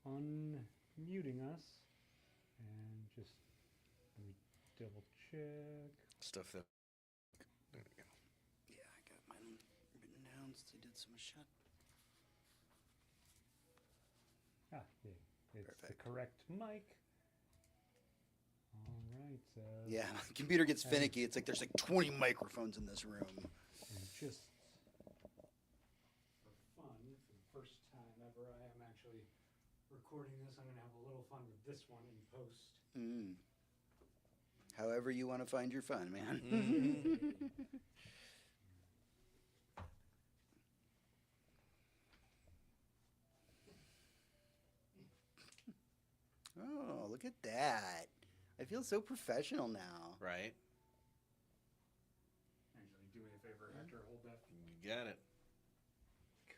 unmuting us. And just let me double check. Stuff that. There we go. Yeah, I got mine written down since I did so much shut. Ah, yeah, it's Perfect. the correct mic. All right. Yeah, my computer gets finicky. It's like there's like 20 microphones in this room. And just for fun, for the first time ever, I am actually recording this. I'm going to have a little fun with this one in post. Mm. However you want to find your fun, man. Oh, look at that. I feel so professional now. Right. Actually, do me a favor, Hector, hold that. You got it.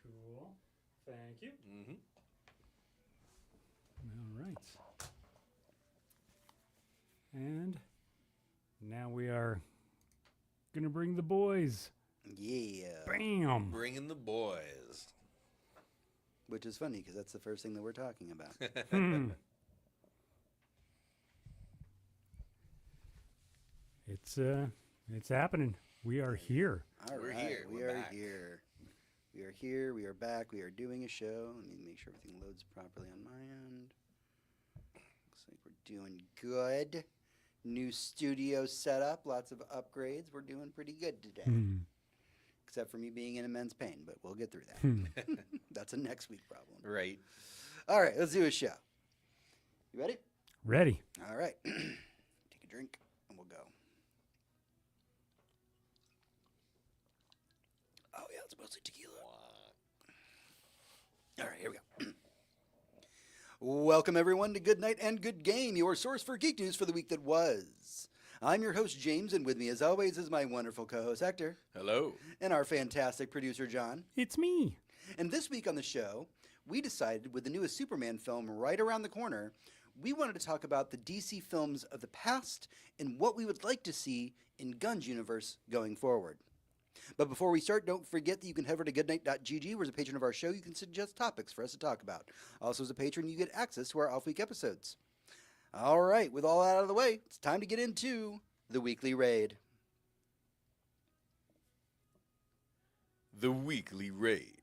Cool. Thank you. Mm-hmm. All right. And now we are going to bring the boys. Yeah. Bam! Bringing the boys. Which is funny because that's the first thing that we're talking about. Hmm. It's happening. We are here. All We're right, here. we We're are back. here. We are here. We are back. We are doing a show. Let me make sure everything loads properly on my end. Looks like we're doing good. New studio setup. Lots of upgrades. We're doing pretty good today. Hmm. Except for me being in immense pain, but we'll get through that. Hmm. That's a next week problem. Right. All right, let's do a show. You ready? Ready. All right. Take a drink and we'll go. Oh, yeah, it's mostly tequila. All right, here we go. Welcome, everyone, to Good Night and Good Game, your source for geek news for the week that was. I'm your host, James, and with me, as always, is my wonderful co-host, Hector, Hello. and our fantastic producer, John. It's me. And this week on the show, we decided with the newest Superman film right around the corner, we wanted to talk about the DC films of the past and what we would like to see in Gunn's universe going forward. But before we start, don't forget that you can head over to goodnight.gg, where as a patron of our show, you can suggest topics for us to talk about. Also, as a patron, you get access to our off-week episodes. All right, with all that out of the way, it's time to get into the weekly raid. The weekly raid.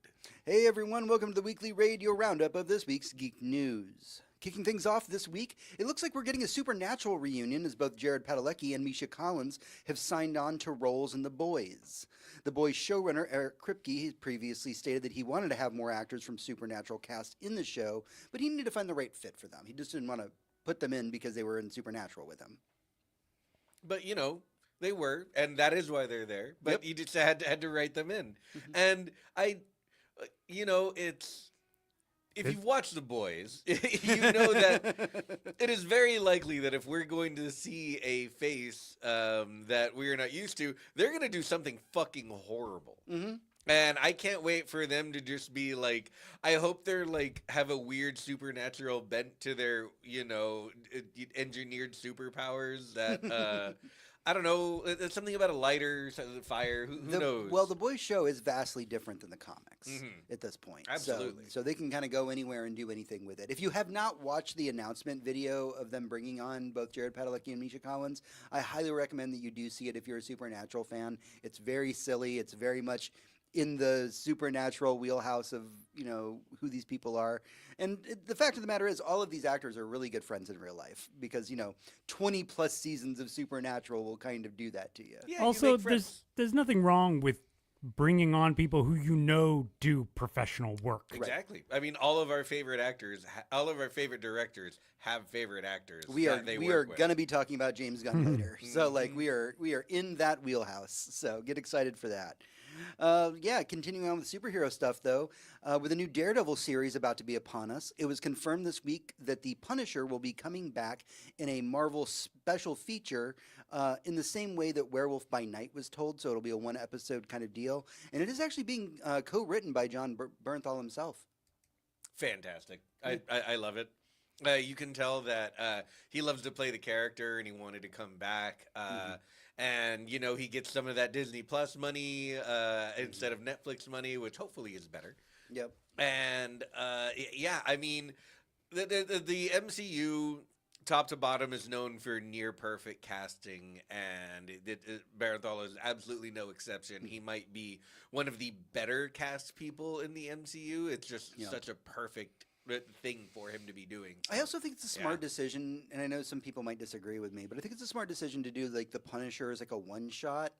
Hey everyone, welcome to the weekly raid, your roundup of this week's geek news. Kicking things off this week, it looks like we're getting a Supernatural reunion as both Jared Padalecki and Misha Collins have signed on to roles in The Boys. The Boys showrunner Eric Kripke previously stated that he wanted to have more actors from Supernatural cast in the show, but he needed to find the right fit for them. He just didn't want to put them in because they were in Supernatural with him. But they were, and that is why they're there. But Yep. you just had to write them in. And it's if you've watched The Boys, you know that it is very likely that if we're going to see a face that we are not used to, they're going to do something fucking horrible. Mm-hmm. And I can't wait for them to just be like, I hope they're like, have a weird supernatural bent to their, engineered superpowers that, I don't know, it's something about a lighter, fire, who knows? Well, the Boys show is vastly different than the comics Mhm. at this point. Absolutely. So they can kind of go anywhere and do anything with it. If you have not watched the announcement video of them bringing on both Jared Padalecki and Misha Collins, I highly recommend that you do see it if you're a Supernatural fan. It's very silly. It's very much in the Supernatural wheelhouse of, who these people are. And the fact of the matter is, all of these actors are really good friends in real life because, 20 plus seasons of Supernatural will kind of do that to you. Yeah, you Also, make friends. there's nothing wrong with bringing on people who do professional work. Exactly. I mean, all of our favorite actors, all of our favorite directors have favorite actors. We are that they we work are with. gonna be talking about James Gunn later, so like we are in that wheelhouse. So get excited for that. Continuing on with superhero stuff though, with a new Daredevil series about to be upon us, it was confirmed this week that the Punisher will be coming back in a Marvel special feature, in the same way that Werewolf by Night was told. So it'll be a one episode kind of deal, and it is actually being co-written by John Bernthal himself. Fantastic. I love it. You can tell that he loves to play the character and he wanted to come back. And, he gets some of that Disney Plus money instead of Netflix money, which hopefully is better. Yep. And, I mean, the MCU top to bottom is known for near perfect casting, and Barenthal is absolutely no exception. He might be one of the better cast people in the MCU. It's just Yeah. such a perfect thing for him to be doing. I also think it's a smart Yeah. decision, and I know some people might disagree with me, but I think it's a smart decision to do like the Punisher as like a one shot.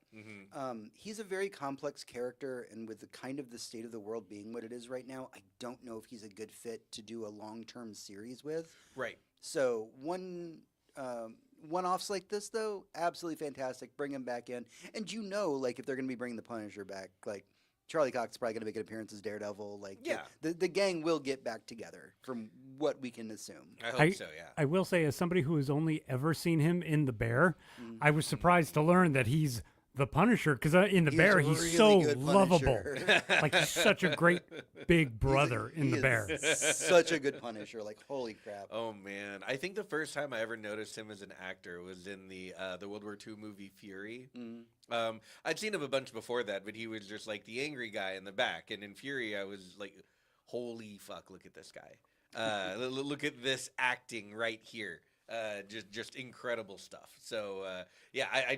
He's a very complex character, and with the kind of the state of the world being what it is right now, I don't know if he's a good fit to do a long term series with. Right. So one offs like this though, absolutely fantastic. Bring him back in, and like if they're going to be bringing the Punisher back, like Charlie Cox is probably going to make an appearance as Daredevil. Like, Yeah. the gang will get back together, from what we can assume. I hope so, yeah. I will say, as somebody who has only ever seen him in The Bear, Mm. I was surprised to learn that he's the Punisher, because in The He is Bear, a he's really so good lovable. Punisher. Like, he's such a great big brother in The Bear. Such a good Punisher. Like, holy crap. Oh man, I think the first time I ever noticed him as an actor was in the World War II movie Fury. Mm. I'd seen him a bunch before that, but he was just like the angry guy in the back. And in Fury, I was like, "Holy fuck! Look at this guy! Look at this acting right here! Just incredible stuff." So yeah,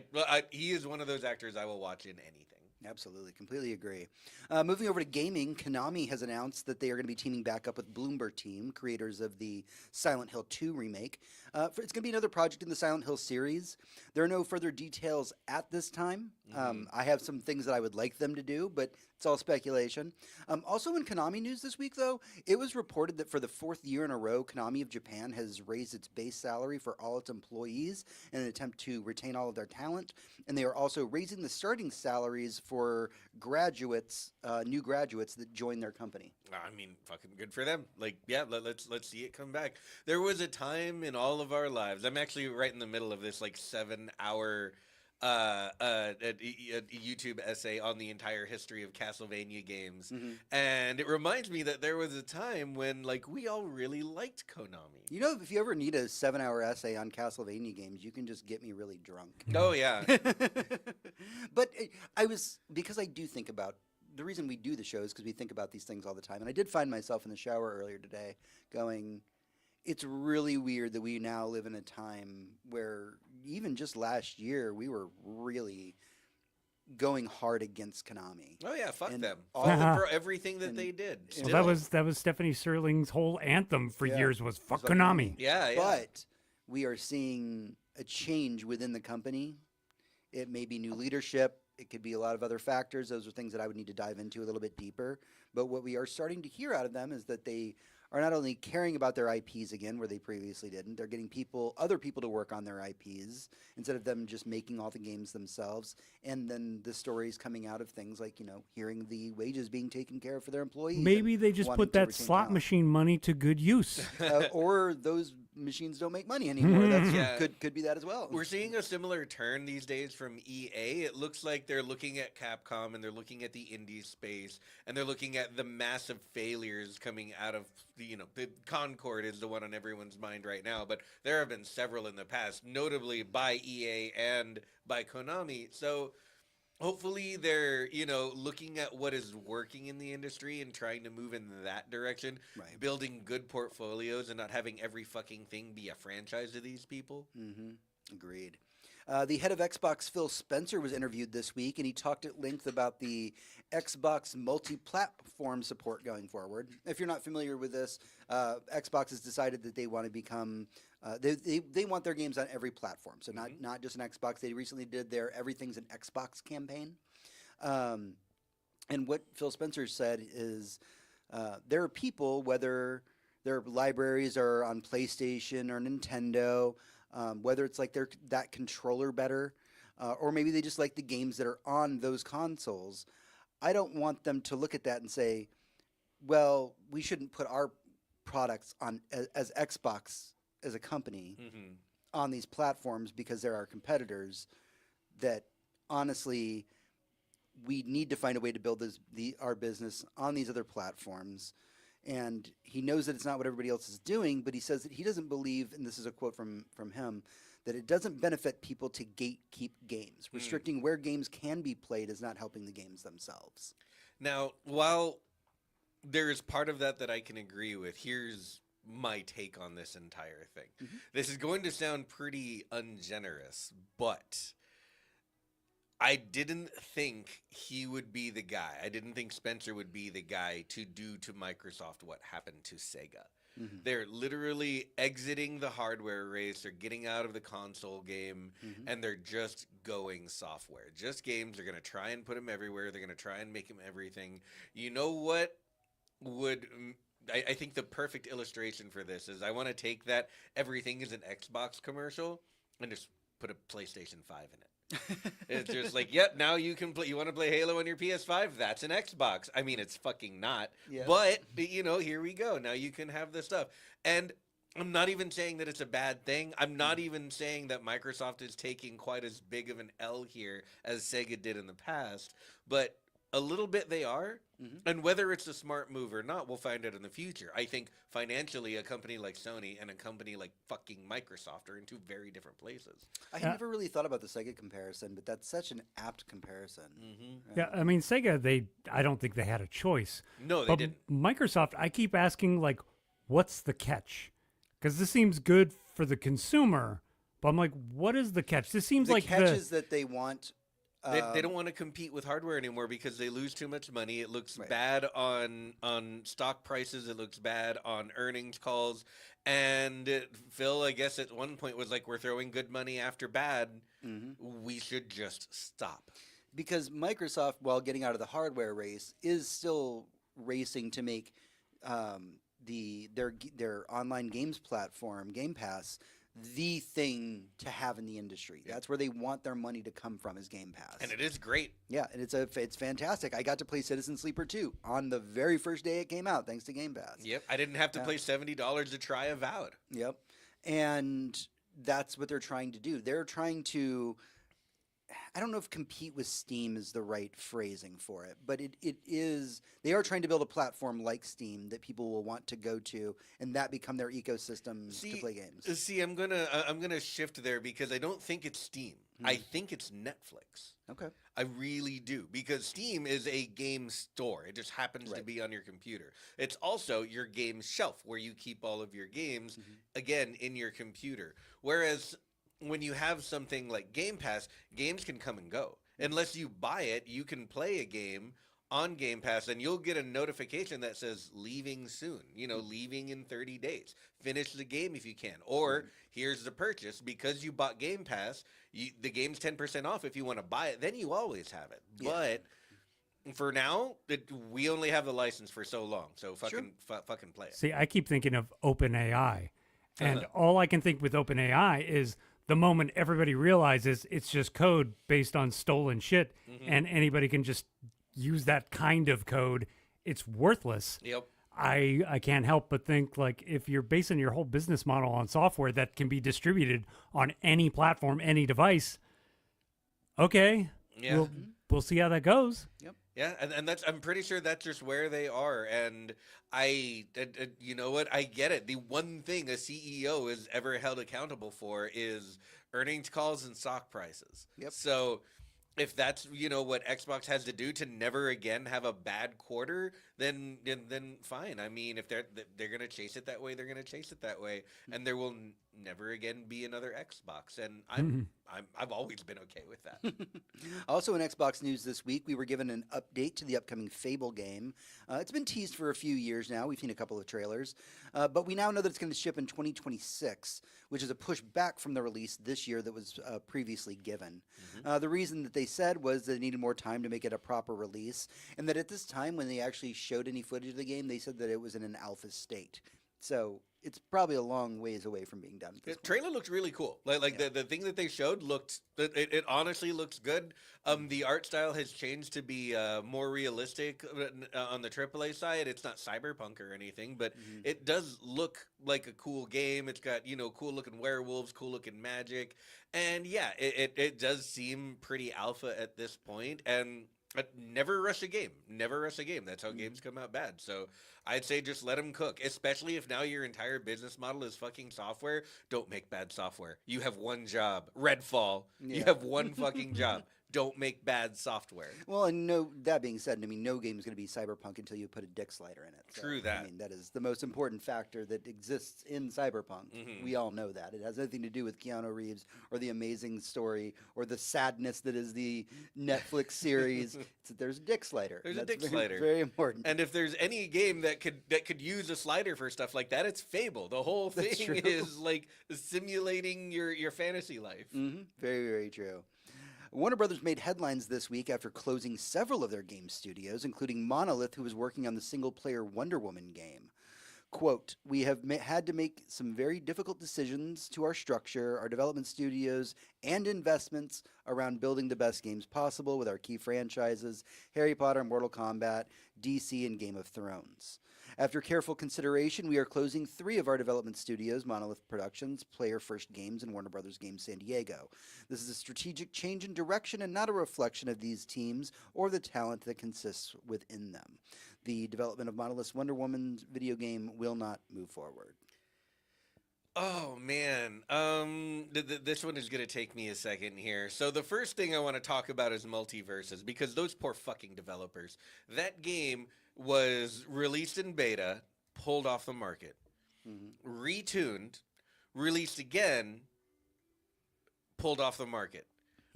he is one of those actors I will watch in anything. Absolutely, completely agree. Moving over to gaming, Konami has announced that they are going to be teaming back up with Bloomberg Team, creators of the Silent Hill 2 remake. It's going to be another project in the Silent Hill series. There are no further details at this time. I have some things that I would like them to do, but it's all speculation. Also in Konami news this week, though, it was reported that for the 4th year in a row, Konami of Japan has raised its base salary for all its employees in an attempt to retain all of their talent. And they are also raising the starting salaries for graduates, new graduates that join their company. I mean, fucking good for them. Like, yeah, let's see it come back. There was a time in all of our lives. I'm actually right in the middle of this like 7-hour a YouTube essay on the entire history of Castlevania games, and it reminds me that there was a time when like we all really liked Konami. You know, if you ever need a 7-hour essay on Castlevania games, you can just get me really drunk. Oh yeah, But because I do think about, the reason we do the show is because we think about these things all the time. And I did find myself in the shower earlier today going, it's really weird that we now live in a time where even just last year we were really going hard against Konami. oh yeah, fuck And them all for everything that and- they did. Well, Still. that was Stephanie Sterling's whole anthem for Yeah. years was "Fuck Fuck Konami." Konami. yeah. But we are seeing a change within the company. It may be new leadership. It could be a lot of other factors. Those are things that I would need to dive into a little bit deeper. But what we are starting to hear out of them is that they are not only caring about their IPs again, where they previously didn't, they're getting other people to work on their IPs instead of them just making all the games themselves. And then the stories coming out of things like, hearing the wages being taken care of for their employees. Maybe and they just wanting put to that retain slot talent. machine money to good use. Or those machines don't make money anymore. That's Yeah. could be that as well. We're seeing a similar turn these days from EA. It looks like they're looking at Capcom and they're looking at the indie space and they're looking at the massive failures coming out of the Concord is the one on everyone's mind right now, but there have been several in the past, notably by EA and by Konami. So hopefully they're, looking at what is working in the industry and trying to move in that direction, Right. building good portfolios and not having every fucking thing be a franchise to these people. Mm-hmm. Agreed. The head of Xbox, Phil Spencer, was interviewed this week, and he talked at length about the Xbox multi-platform support going forward. If you're not familiar with this, Xbox has decided that they want to become they want their games on every platform, so not just an Xbox. They recently did their Everything's an Xbox campaign, and what Phil Spencer said is there are people, whether their libraries are on PlayStation or Nintendo, whether it's like that controller better, or maybe they just like the games that are on those consoles. I don't want them to look at that and say, well, we shouldn't put our products on as Xbox as a company on these platforms because they're our competitors. That honestly, we need to find a way to build our business on these other platforms. And he knows that it's not what everybody else is doing, but he says that he doesn't believe, and this is a quote from him, that it doesn't benefit people to gatekeep games. Restricting where games can be played is not helping the games themselves. Now, while there is part of that I can agree with, here's my take on this entire thing. This is going to sound pretty ungenerous, but I didn't think he would be the guy. I didn't think Spencer would be the guy to do to Microsoft what happened to Sega. They're literally exiting the hardware race. They're getting out of the console game, and they're just going software. Just games. They're going to try and put them everywhere. They're going to try and make them everything. You know what would... I think the perfect illustration for this is I want to take that everything is an Xbox commercial and just put a PlayStation 5 in it. It's just like, yep, now you can play. You want to play Halo on your PS5? That's an Xbox. I mean, it's fucking not. Yeah. But, you know, here we go. Now you can have this stuff. And I'm not even saying that it's a bad thing. I'm not even saying that Microsoft is taking quite as big of an L here as Sega did in the past. But a little bit they are. And whether it's a smart move or not, we'll find out in the future. I think financially, a company like Sony and a company like fucking Microsoft are in two very different places. I had never really thought about the Sega comparison, but that's such an apt comparison. Yeah, I mean Sega. I don't think they had a choice. No, they But didn't. Microsoft, I keep asking like, what's the catch? Because this seems good for the consumer, but I'm like, what is the catch? This seems The like catch is that they want. They don't want to compete with hardware anymore because they lose too much money. It looks Right. bad on stock prices. It looks bad on earnings calls. And Phil, I guess at one point was like, we're throwing good money after bad. We should just stop. Because Microsoft, while getting out of the hardware race, is still racing to make their online games platform, Game Pass, the thing to have in the industry. That's where they want their money to come from, is Game Pass. And it is great. Yeah, and it's fantastic. I got to play Citizen Sleeper 2 on the very first day it came out, thanks to Game Pass. Yep. I didn't have to play $70 to try Avowed. Yep. And that's what they're trying to do. They're trying to, I don't know if compete with Steam is the right phrasing for it, but it is, they are trying to build a platform like Steam that people will want to go to, and that become their ecosystem to play games. See, I'm gonna shift there because I don't think it's Steam. I think it's Netflix. Okay. I really do, because Steam is a game store. It just happens to Right. be on your computer. It's also your game shelf where you keep all of your games, again, in your computer. Whereas when you have something like Game Pass, games can come and go. Unless you buy it, you can play a game on Game Pass and you'll get a notification that says leaving soon, leaving in 30 days. Finish the game if you can. Or here's the purchase. Because you bought Game Pass, the game's 10% off if you want to buy it. Then you always have it. Yeah. But for now, we only have the license for so long. So fucking play it. See, I keep thinking of OpenAI, and all I can think with OpenAI is the moment everybody realizes it's just code based on stolen shit, and anybody can just use that kind of code, it's worthless. Yep. I can't help but think, like, if you're basing your whole business model on software that can be distributed on any platform, any device, okay, Yeah. we'll see how that goes. Yeah, and I'm pretty sure that's just where they are. And you know what? I get it. The one thing a CEO is ever held accountable for is earnings calls and stock prices. Yep. So if that's, what Xbox has to do to never again have a bad quarter, then fine. I mean, if they're going to chase it that way, they're going to chase it that way, and there will never again be another Xbox. And I've always been okay with that. Also in Xbox news this week, we were given an update to the upcoming Fable game. It's been teased for a few years now. We've seen a couple of trailers. But we now know that it's going to ship in 2026, which is a push back from the release this year that was previously given. The reason that they said was they needed more time to make it a proper release, and that at this time, when they actually showed any footage of the game, they said that it was in an alpha state. So it's probably a long ways away from being done. At this The point. trailer looked really cool. Like the thing that they showed it honestly looks good. The art style has changed to be more realistic on the AAA side. It's not cyberpunk or anything, but it does look like a cool game. It's got cool looking werewolves, cool looking magic, and yeah, it does seem pretty alpha at this point. And never rush a game. Never rush a game. That's how games come out bad. So I'd say just let them cook, especially if now your entire business model is fucking software. Don't make bad software. You have one job. Redfall. You Yeah. have one fucking job. don't make bad software. Well, and that being said, I mean, no game is going to be Cyberpunk until you put a dick slider in it. So, True that. I mean, that is the most important factor that exists in Cyberpunk. Mhm. We all know that. It has nothing to do with Keanu Reeves or the amazing story or the sadness that is the Netflix series. It's that there's a dick slider. There's a That's dick very, slider. Very important. And if there's any game that could use a slider for stuff like that, it's Fable. The whole thing That's true. is like simulating your fantasy life. Very, very true. Warner Brothers made headlines this week after closing several of their game studios, including Monolith, who was working on the single-player Wonder Woman game. Quote, we have had to make some very difficult decisions to our structure, our development studios, and investments around building the best games possible with our key franchises, Harry Potter, Mortal Kombat, DC, and Game of Thrones. After careful consideration, we are closing 3 of our development studios, Monolith Productions, Player First Games, and Warner Brothers Games San Diego. This is a strategic change in direction and not a reflection of these teams or the talent that consists within them. The development of Monolith's Wonder Woman video game will not move forward. Oh man, this one is gonna take me a second here. So the first thing I want to talk about is Multiverses, because those poor fucking developers. That game was released in beta, pulled off the market, retuned, released again, pulled off the market,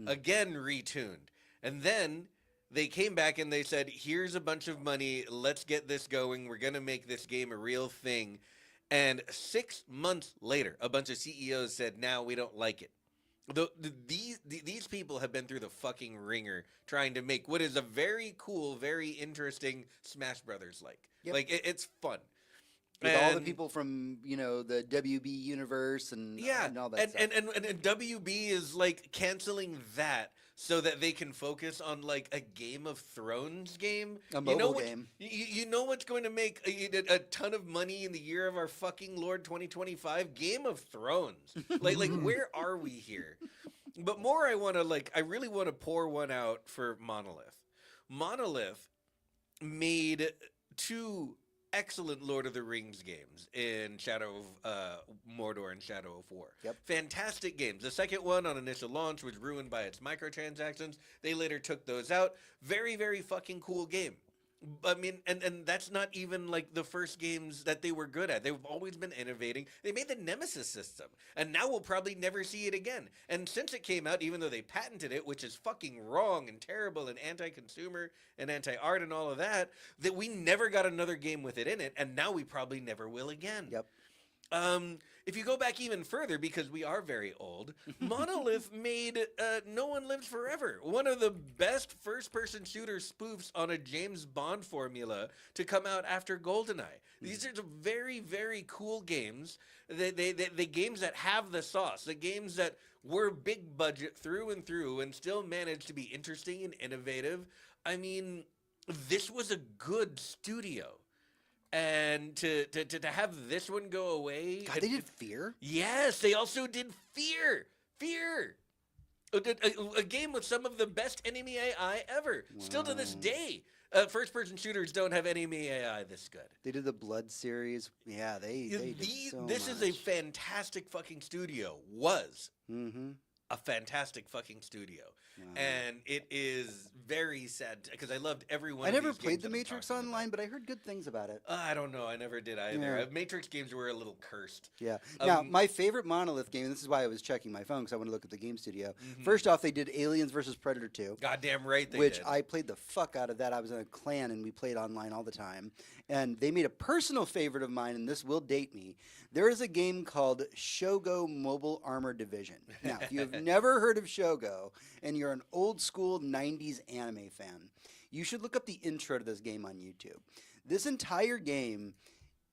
again retuned, and then they came back and they said, "Here's a bunch of money. Let's get this going. We're gonna make this game a real thing." And 6 months later, a bunch of CEOs said, "Now we don't like it." These people have been through the fucking ringer trying to make what is a very cool, very interesting Smash Brothers like. Yep. Like it's fun. With all the people from, the WB universe and all that stuff. And WB is like canceling that so that they can focus on like a Game of Thrones game. A mobile game. You know what's going to make a ton of money in the year of our fucking Lord 2025? Game of Thrones. like where are we here? But more I really want to pour one out for Monolith. Monolith made 2 excellent Lord of the Rings games in Shadow of Mordor and Shadow of War. Yep. Fantastic games. The second one on initial launch was ruined by its microtransactions. They later took those out. Very, very fucking cool game. I mean, and that's not even like the first games that they were good at. They've always been innovating. They made the Nemesis system, and now we'll probably never see it again. And since it came out, even though they patented it, which is fucking wrong and terrible and anti-consumer and anti-art and all of that, that we never got another game with it in it, and now we probably never will again. Yep. If you go back even further, because we are very old, Monolith made No One Lives Forever, one of the best first-person shooter spoofs on a James Bond formula to come out after GoldenEye. These are some very, very cool games. The games that have the sauce, the games that were big budget through and through and still managed to be interesting and innovative. I mean, this was a good studio. And to have this one go away. God, they did Fear? Yes, they also did Fear. Fear. A game with some of the best enemy AI ever. Still to this day. First-person shooters don't have enemy AI this good. They did the Blood series. Yeah, they did so This much. is a fantastic fucking studio. Was a fantastic fucking studio. And it is very sad because I loved every one I of never these played games The that I'm Matrix talking Online, about. but I heard good things about it. I don't know. I never did either. Yeah. Matrix games were a little cursed. Yeah. Now, my favorite Monolith game, and this is why I was checking my phone because I want to look at the game studio. First off, they did Aliens vs. Predator 2. Goddamn right they Which did. I played the fuck out of that. I was in a clan and we played online all the time. And they made a personal favorite of mine, and this will date me. There is a game called Shogo Mobile Armor Division. Now, if you have never heard of Shogo and you're an old school 90s anime fan, you should look up the intro to this game on YouTube. This entire game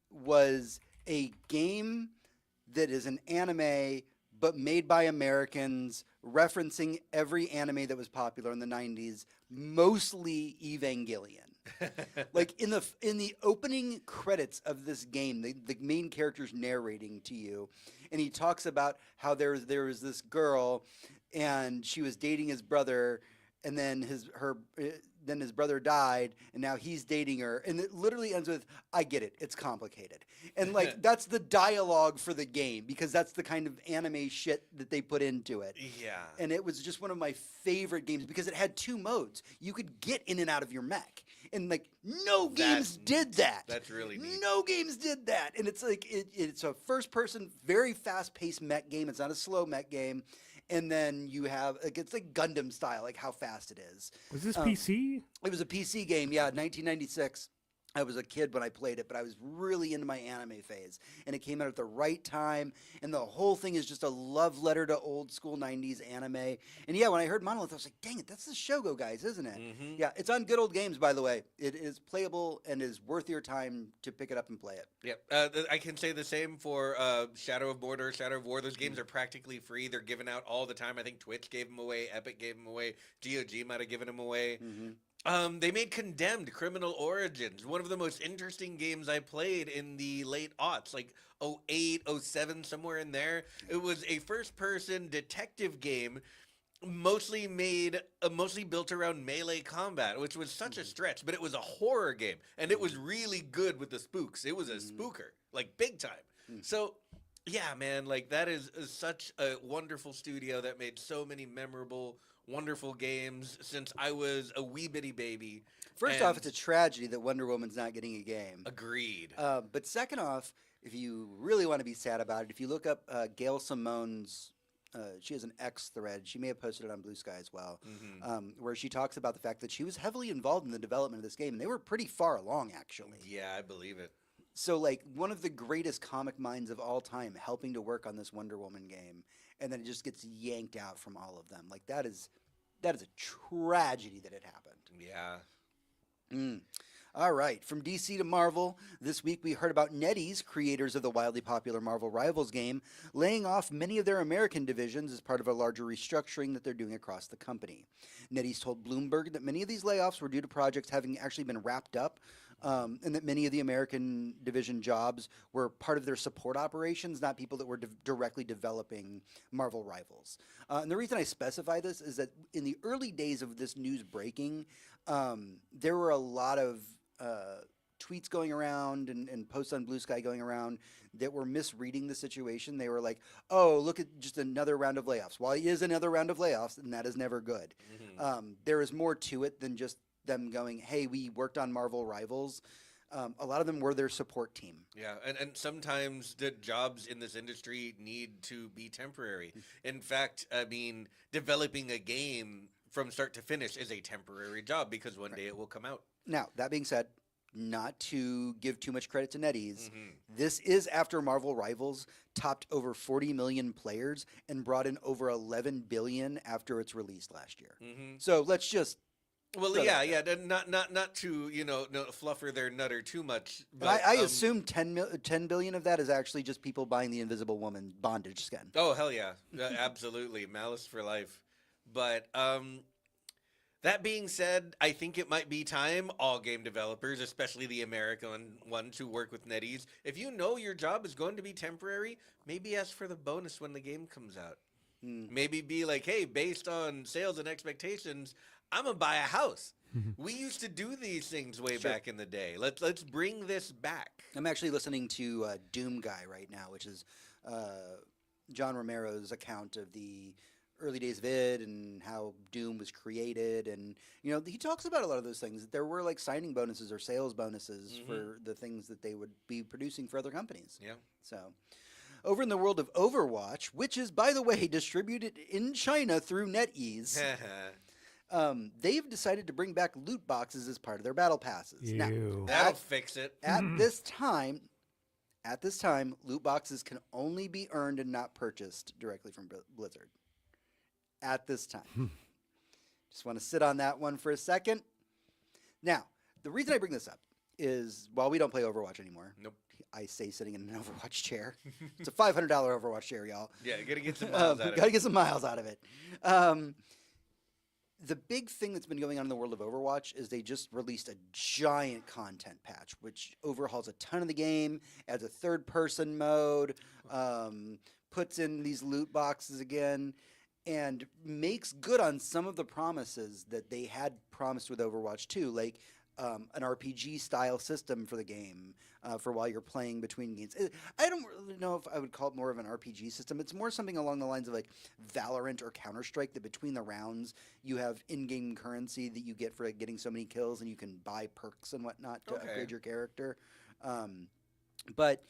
was a game that is an anime but made by Americans, referencing every anime that was popular in the 90s, mostly Evangelion. Like in the opening credits of this game, the main character's narrating to you, and he talks about how there was this girl, and she was dating his brother, and then then his brother died, and now he's dating her, and it literally ends with, "I get it, it's complicated," and like that's the dialogue for the game because that's the kind of anime shit that they put into it. Yeah. And it was just one of my favorite games because it had 2 modes. You could get in and out of your mech, and like no games did that. That's really neat. No games did that, and it's like it's a first-person, very fast-paced mech game. It's not a slow mech game. And then you have like it's like Gundam style, like how fast it is. Was this PC? It was a PC game, yeah, 1996. I was a kid when I played it, but I was really into my anime phase. And it came out at the right time. And the whole thing is just a love letter to old school 90s anime. And yeah, when I heard Monolith, I was like, dang it, that's the Shogo guys, isn't it? Mm-hmm. Yeah, it's on Good Old Games, by the way. It is playable and is worth your time to pick it up and play it. Yep. I can say the same for Shadow of Mordor, Shadow of War. Those games are practically free. They're given out all the time. I think Twitch gave them away. Epic gave them away. GOG might have given them away. Mm-hmm. They made Condemned Criminal Origins, one of the most interesting games I played in the late aughts, like 08, 07, somewhere in there. It was a first-person detective game, mostly built around melee combat, which was such a stretch, but it was a horror game, and it was really good with the spooks. It was a spooker, like big time. So, yeah, man, like that is such a wonderful studio that made so many memorable, wonderful games since I was a wee bitty baby. First off, it's a tragedy that Wonder Woman's not getting a game. Agreed. But second off, if you really want to be sad about it, if you look up Gail Simone's, she has an X thread. She may have posted it on Blue Sky as well, where she talks about the fact that she was heavily involved in the development of this game, and they were pretty far along, actually. Yeah, I believe it. So, like, one of the greatest comic minds of all time helping to work on this Wonder Woman game, and then it just gets yanked out from all of them. Like, that is a tragedy that it happened. Yeah. All right, from DC to Marvel, this week we heard about NetEase, creators of the wildly popular Marvel Rivals game, laying off many of their American divisions as part of a larger restructuring that they're doing across the company. NetEase told Bloomberg that many of these layoffs were due to projects having actually been wrapped up, and that many of the American division jobs were part of their support operations, not people that were directly developing Marvel Rivals. And the reason I specify this is that in the early days of this news breaking, there were a lot of tweets going around and posts on Blue Sky going around that were misreading the situation. They were like, oh, look at just another round of layoffs. Well, it is another round of layoffs, and that is never good. There is more to it than just them going, hey, we worked on Marvel Rivals. A lot of them were their support team. Yeah, and sometimes the jobs in this industry need to be temporary. In fact, I mean, developing a game from start to finish is a temporary job because one day it will come out. Now, that being said, not to give too much credit to NetEase, this is after Marvel Rivals topped over 40 million players and brought in over 11 billion after its release last year. So let's just Well, throw yeah, that yeah. Not to no, fluffer their nutter too much. And But I assume 10 billion of that is actually just people buying the Invisible Woman bondage skin. Oh hell yeah, absolutely, malice for life. But that being said, I think it might be time all game developers, especially the American ones who work with NetEase, if you know your job is going to be temporary, maybe ask for the bonus when the game comes out. Maybe be like, hey, based on sales and expectations, I'm gonna buy a house. We used to do these things way back in the day. Let's bring this back. I'm actually listening to Doom Guy right now, which is John Romero's account of the early days of id and how Doom was created, and he talks about a lot of those things. There were like signing bonuses or sales bonuses for the things that they would be producing for other companies. Yeah. So, over in the world of Overwatch, which is, by the way, distributed in China through NetEase, they've decided to bring back loot boxes as part of their battle passes. Now, Ew. That'll fix it. at this time, loot boxes can only be earned and not purchased directly from Blizzard. At this time. Just want to sit on that one for a second. Now, the reason I bring this up is, while we don't play Overwatch anymore, Nope. I say sitting in an Overwatch chair. It's a $500 Overwatch chair, y'all. Yeah, gotta get some miles out of Gotta it. get some miles out of it. The big thing that's been going on in the world of Overwatch is they just released a giant content patch, which overhauls a ton of the game, adds a third-person mode, puts in these loot boxes again. and makes good on some of the promises that they had promised with Overwatch 2, like an RPG style system for the game for while you're playing between games. I don't really know if I would call it more of an RPG system. It's more something along the lines of like Valorant or Counter-Strike, that between the rounds you have in-game currency that you get for like, getting so many kills, and you can buy perks and whatnot to upgrade your character. But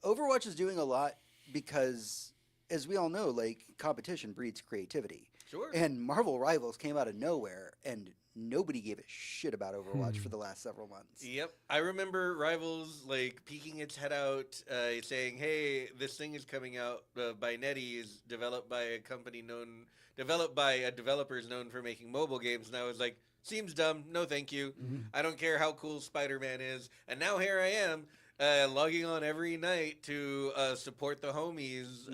Overwatch is doing a lot because, as we all know, like competition breeds creativity. Sure. And Marvel Rivals came out of nowhere, and nobody gave a shit about Overwatch for the last several months. Yep. I remember Rivals like peeking its head out, saying, "Hey, this thing is coming out by NetEase, developed by a developers known for making mobile games." And I was like, "Seems dumb. No, thank you. I don't care how cool Spider-Man is." And now here I am. Logging on every night to support the homies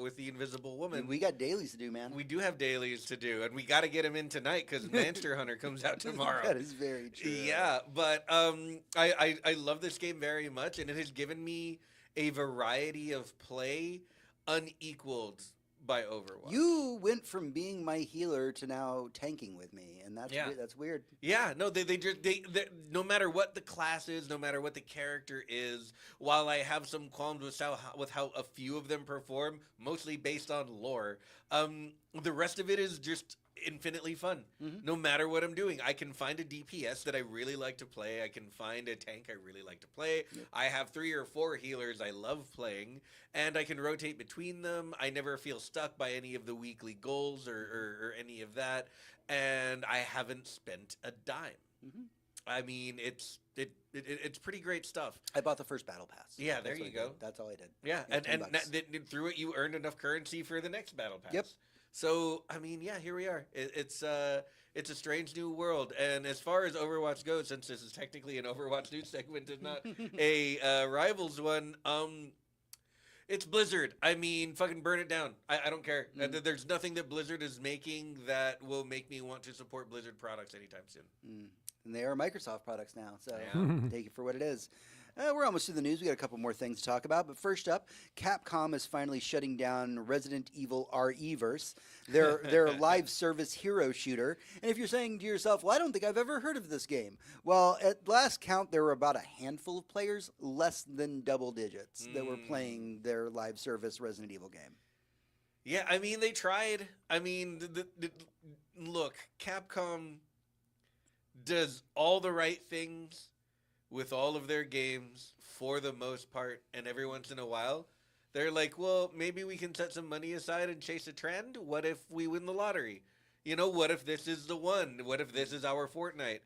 with the Invisible Woman. We got dailies to do, man. We do have dailies to do, and we got to get him in tonight because Monster Hunter comes out tomorrow. That is very true. Yeah, but I love this game very much, and it has given me a variety of play unequaled by Overwatch. You went from being my healer to now tanking with me, and that's weird. Yeah, no, they no matter what the class is, no matter what the character is, while I have some qualms with how a few of them perform, mostly based on lore, the rest of it is just infinitely fun. No matter what I'm doing, I can find a DPS that I really like to play. I can find a tank I really like to play. Yep. I have 3 or 4 healers I love playing, and I can rotate between them. I never feel stuck by any of the weekly goals or any of that, and I haven't spent a dime. I mean, it's pretty great stuff. I bought the first battle pass. Yeah, there you go. That's all I did. Yeah, and through it, you earned enough currency for the next battle pass. Yep. So, I mean, yeah, here we are. It's a strange new world. And as far as Overwatch goes, since this is technically an Overwatch news segment and not a Rivals one, it's Blizzard. I mean, fucking burn it down. I don't care. There's nothing that Blizzard is making that will make me want to support Blizzard products anytime soon. And they are Microsoft products now, so take it for what it is. We're almost through the news. We got a couple more things to talk about. But first up, Capcom is finally shutting down Resident Evil RE-verse, their live service hero shooter. And if you're saying to yourself, well, I don't think I've ever heard of this game. Well, at last count, there were about a handful of players, less than double digits, that were playing their live service Resident Evil game. Yeah, I mean, they tried. I mean, look, Capcom does all the right things with all of their games for the most part, and every once in a while they're like, well, maybe we can set some money aside and chase a trend. What if we win the lottery? You know, what if this is the one? What if this is our Fortnite?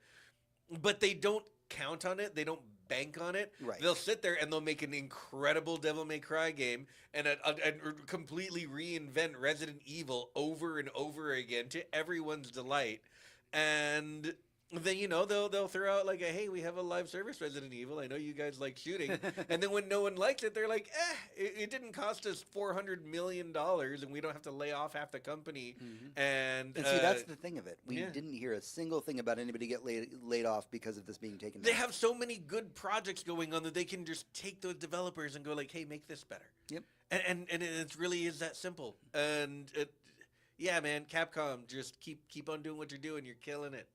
But they don't count on it. They don't bank on it. Right. They'll sit there and they'll make an incredible Devil May Cry game and completely reinvent Resident Evil over and over again to everyone's delight. And then, you know, they'll throw out like a, hey, we have a live service Resident Evil. I know you guys like shooting. And then when no one likes it, they're like, it didn't cost us $400 million and we don't have to lay off half the company. And see, that's the thing of it. We didn't hear a single thing about anybody get laid off because of this being taken down. They have so many good projects going on that they can just take those developers and go like, hey, make this better. Yep. And it really is that simple. And yeah, man, Capcom, just keep on doing what you're doing. You're killing it.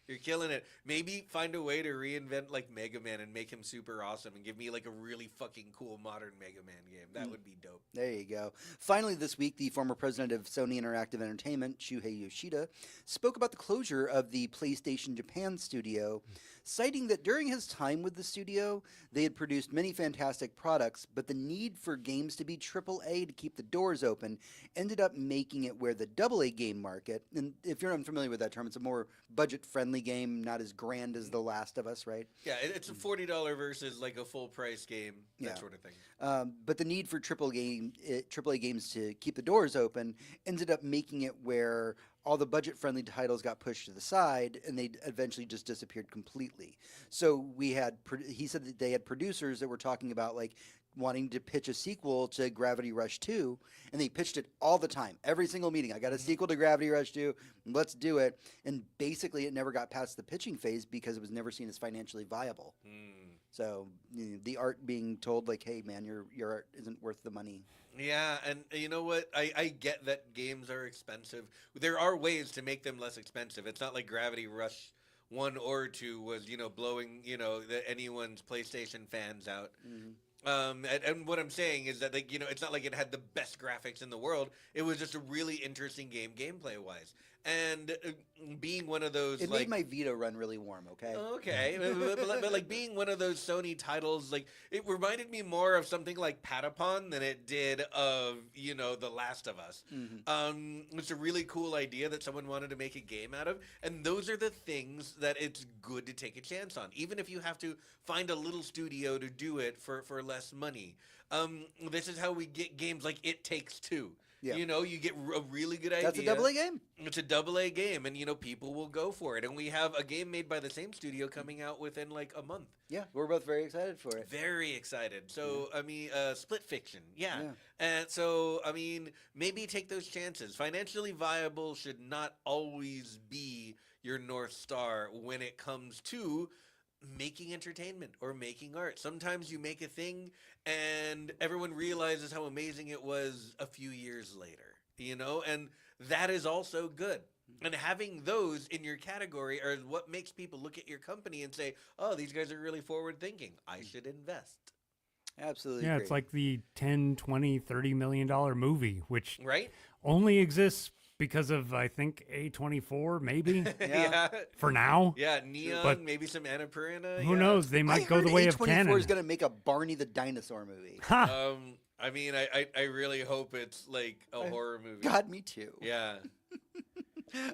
You're killing it. Maybe find a way to reinvent like Mega Man and make him super awesome and give me like a really fucking cool modern Mega Man game. That would be dope. There you go. Finally, this week, the former president of Sony Interactive Entertainment, Shuhei Yoshida, spoke about the closure of the PlayStation Japan studio, citing that during his time with the studio, they had produced many fantastic products, but the need for games to be AAA to keep the doors open ended up making it where the AA game market, and if you're unfamiliar with that term, it's a more budget-friendly game, not as grand as The Last of Us, right? Yeah, it's a $40 versus like a full-price game, that sort of thing. But the need for AAA games to keep the doors open ended up making it where all the budget-friendly titles got pushed to the side, and they eventually just disappeared completely. So he said that they had producers that were talking about like wanting to pitch a sequel to Gravity Rush 2, and they pitched it all the time, every single meeting. I got a sequel to Gravity Rush 2, let's do it. And basically it never got past the pitching phase because it was never seen as financially viable. So the art being told like, hey man, your art isn't worth the money. Yeah, and you know what? I get that games are expensive. There are ways to make them less expensive. It's not like Gravity Rush 1 or 2 was, blowing, anyone's PlayStation fans out. And what I'm saying is that, like, it's not like it had the best graphics in the world. It was just a really interesting game, gameplay wise. And being one of those, It like, made my Vita run really warm. Okay. okay, but like being one of those Sony titles, like it reminded me more of something like Patapon than it did of The Last of Us. It's a really cool idea that someone wanted to make a game out of, and those are the things that it's good to take a chance on, even if you have to find a little studio to do it for less money. This is how we get games like It Takes Two. Yeah. You get a really good idea. That's a double A game. It's a double A game, and people will go for it. And we have a game made by the same studio coming out within like a month. Yeah, we're both very excited for it. Very excited. So I mean, Split Fiction, yeah. Yeah. And so I mean, maybe take those chances. Financially viable should not always be your North Star when it comes to making entertainment or making art. Sometimes you make a thing and everyone realizes how amazing it was a few years later, and that is also good. And having those in your category are what makes people look at your company and say, oh, these guys are really forward thinking. I should invest. Absolutely. Yeah, agree. it's like the 10, 20, $30 million movie, which Right? only exists because of, I think, A24, maybe, Yeah. for now. Yeah, Neon, But maybe some Annapurna. Who yeah. knows? They I might go heard the way of A24 canon. is going to make a Barney the Dinosaur movie. Ha! I mean, I really hope it's like a horror movie. God, me too. Yeah.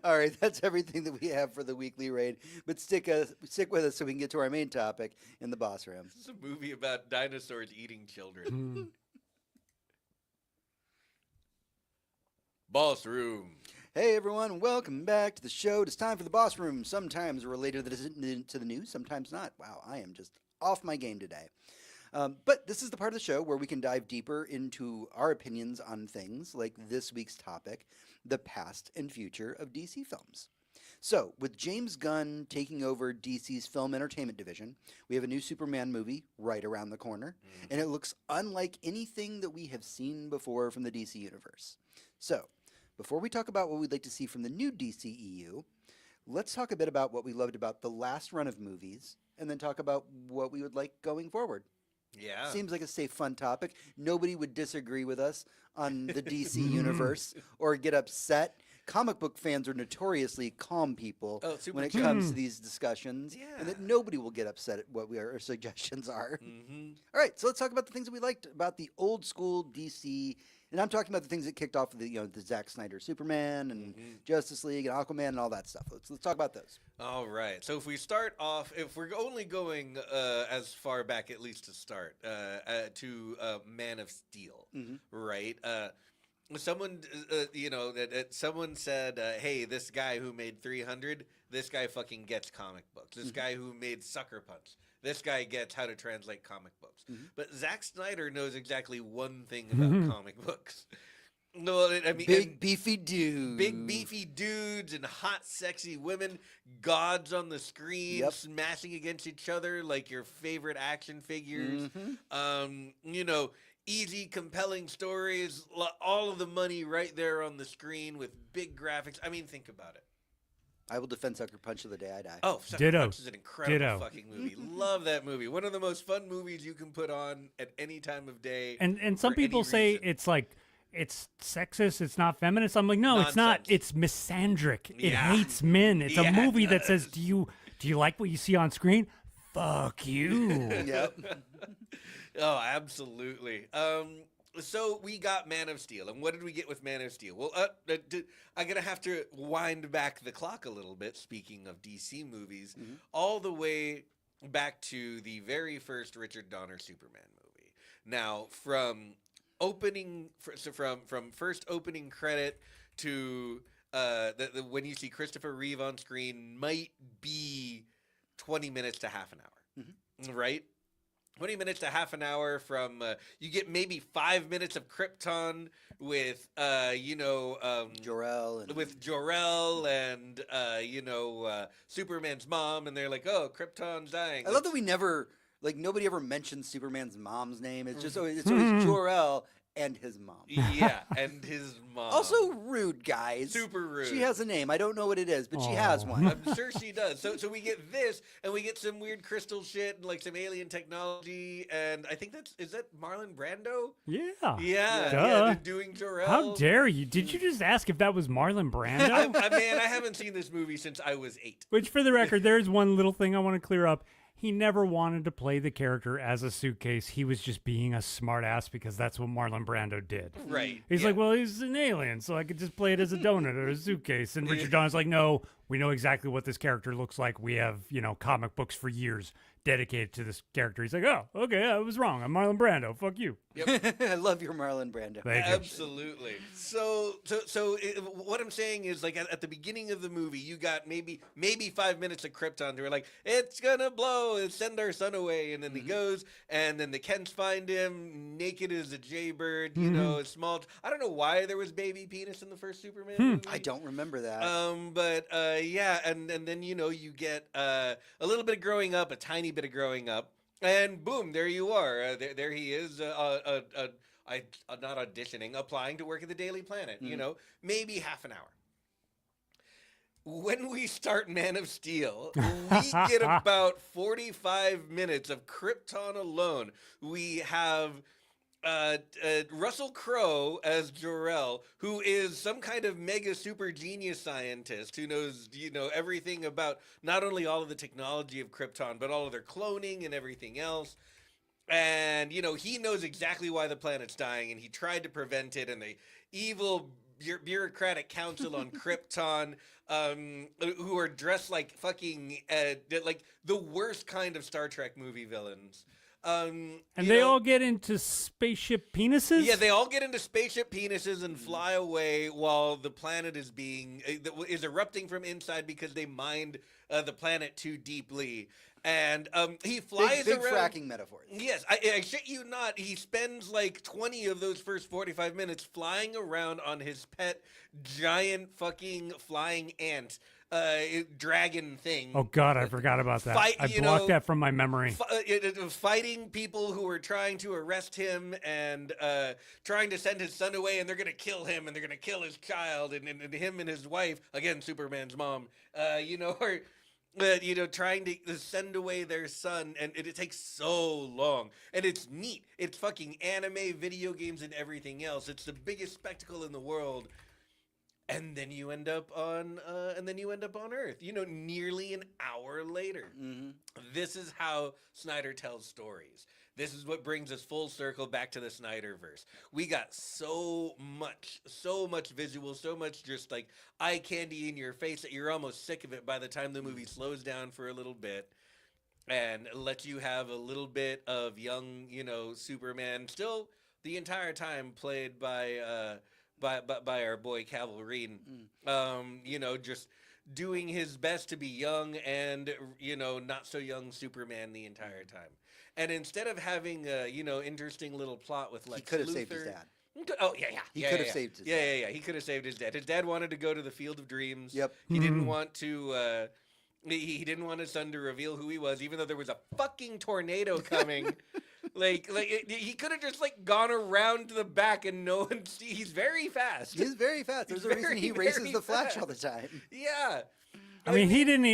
All right, that's everything that we have for the weekly raid. But stick with us so we can get to our main topic in the boss room. This is a movie about dinosaurs eating children. Boss Room. Hey everyone, welcome back to the show. It's time for the boss room. Sometimes related to the news, sometimes not. Wow, I am just off my game today. But this is the part of the show where we can dive deeper into our opinions on things like this week's topic, the past and future of DC films. So, with James Gunn taking over DC's film entertainment division, we have a new Superman movie right around the corner, and it looks unlike anything that we have seen before from the DC universe. So, before we talk about what we'd like to see from the new DCEU, let's talk a bit about what we loved about the last run of movies, and then talk about what we would like going forward. Yeah. Seems like a safe, fun topic. Nobody would disagree with us on the DC universe or get upset. Comic book fans are notoriously calm people Oh, super when it chill. comes to these discussions, Yeah. and that nobody will get upset at what our suggestions are. Mm-hmm. All right, so let's talk about the things that we liked about the old school DC. And I'm talking about the things that kicked off the Zack Snyder Superman and Justice League and Aquaman and all that stuff. Let's talk about those. All right. So if we start off, if we're only going as far back, at least to start, to Man of Steel, right? Someone, someone said, "Hey, this guy who made 300, this guy fucking gets comic books. This guy who made Sucker Punch, this guy gets how to translate comic books." But Zack Snyder knows exactly one thing about comic books. No, I mean, Big beefy dude. big beefy dudes and hot sexy women, gods on the screen, Yep. smashing against each other like your favorite action figures. Easy, compelling stories, all of the money right there on the screen with big graphics. I mean, think about it. I will defend Sucker Punch to the day I die. Oh, Sucker Ditto. Punch is an incredible Ditto. fucking movie. Love that movie. One of the most fun movies you can put on at any time of day. And some for any people say reason. it's like it's sexist, it's not feminist. I'm like, no, it's not. Nonsense. It's misandric. It Yeah. hates men. It's a Yeah, movie it that says, does. do you like what you see on screen? Fuck you. Yep. Oh, absolutely. So we got Man of Steel, and what did we get with Man of Steel? Well, I'm gonna have to wind back the clock a little bit. Speaking of DC movies, all the way back to the very first Richard Donner Superman movie. Now, from from first opening credit to when you see Christopher Reeve on screen, might be 20 minutes to half an hour, right? 20 minutes to half an hour from you get maybe 5 minutes of Krypton with Jor-El and with Jor-El and Superman's mom, and they're like, oh, Krypton's dying. I love that we never Like nobody ever mentions Superman's mom's name. It's always Jor-El and his mom. Yeah, and his mom. Also rude, guys. Super rude. She has a name. I don't know what it is, but she has Aw. one. I'm sure she does. So we get this, and we get some weird crystal shit, and like some alien technology, and I think is that Marlon Brando? Yeah. Yeah, Duh. they're doing Jor-El. How dare you? Did you just ask if that was Marlon Brando? I haven't seen this movie since I was 8. Which, for the record, there's one little thing I want to clear up. He never wanted to play the character as a suitcase. He was just being a smartass because that's what Marlon Brando did. Right. He's yeah. like, well, he's an alien, so I could just play it as a donut or a suitcase. And Richard Donner's like, no, we know exactly what this character looks like. We have, comic books for years dedicated to this character. He's like, oh, okay, I was wrong. I'm Marlon Brando. Fuck you. I love your Marlon Brando. Thank you. Absolutely. So what I'm saying is, like, at the beginning of the movie, you got maybe 5 minutes of Krypton. They were like, it's gonna blow, and send our son away, and then he goes, and then the Kents find him naked as a jaybird, a small. I don't know why there was baby penis in the first Superman movie. I don't remember that. But yeah, and then you get a little bit of growing up, a tiny bit of growing up. And boom, there you are. There he is. Not auditioning, applying to work at the Daily Planet. Maybe half an hour. When we start Man of Steel, we get about 45 minutes of Krypton alone. We have Russell Crowe as Jor-El, who is some kind of mega super genius scientist who knows, everything about not only all of the technology of Krypton, but all of their cloning and everything else. And, he knows exactly why the planet's dying, and he tried to prevent it, and the evil bureaucratic council on Krypton, who are dressed like fucking, like the worst kind of Star Trek movie villains. And they all get into spaceship penises? Yeah, they all get into spaceship penises and fly away while the planet is erupting from inside because they mined the planet too deeply. And he flies big around. fracking metaphors. Yes, I shit you not. He spends like 20 of those first 45 minutes flying around on his pet giant fucking flying ant dragon thing. Oh, God, I forgot about that. Fight, I blocked that from my memory. Fighting people who are trying to arrest him and trying to send his son away, and they're going to kill him, and they're going to kill his child, and him and his wife, again, Superman's mom, are... trying to send away their son, and it takes so long. And it's neat. It's fucking anime, video games, and everything else. It's the biggest spectacle in the world. And then you end up on Earth. Nearly an hour later. Mm-hmm. This is how Snyder tells stories. This is what brings us full circle back to the Snyderverse. We got so much visual, so much just like eye candy in your face that you're almost sick of it by the time the movie slows down for a little bit and lets you have a little bit of young, Superman, still the entire time played by our boy Calvin. Just doing his best to be young and, not so young Superman the entire time. And instead of having a, interesting little plot with Lex Luthor... He could have saved his dad. Oh, yeah. He could have saved his dad. Yeah. He could have saved his dad. His dad wanted to go to the Field of Dreams. Yep. He didn't want to... He didn't want his son to reveal who he was, even though there was a fucking tornado coming. He could have just gone around to the back and no one see. He's very fast. He's very fast. There's a reason he races the Flash all the time. Yeah. I mean, he didn't.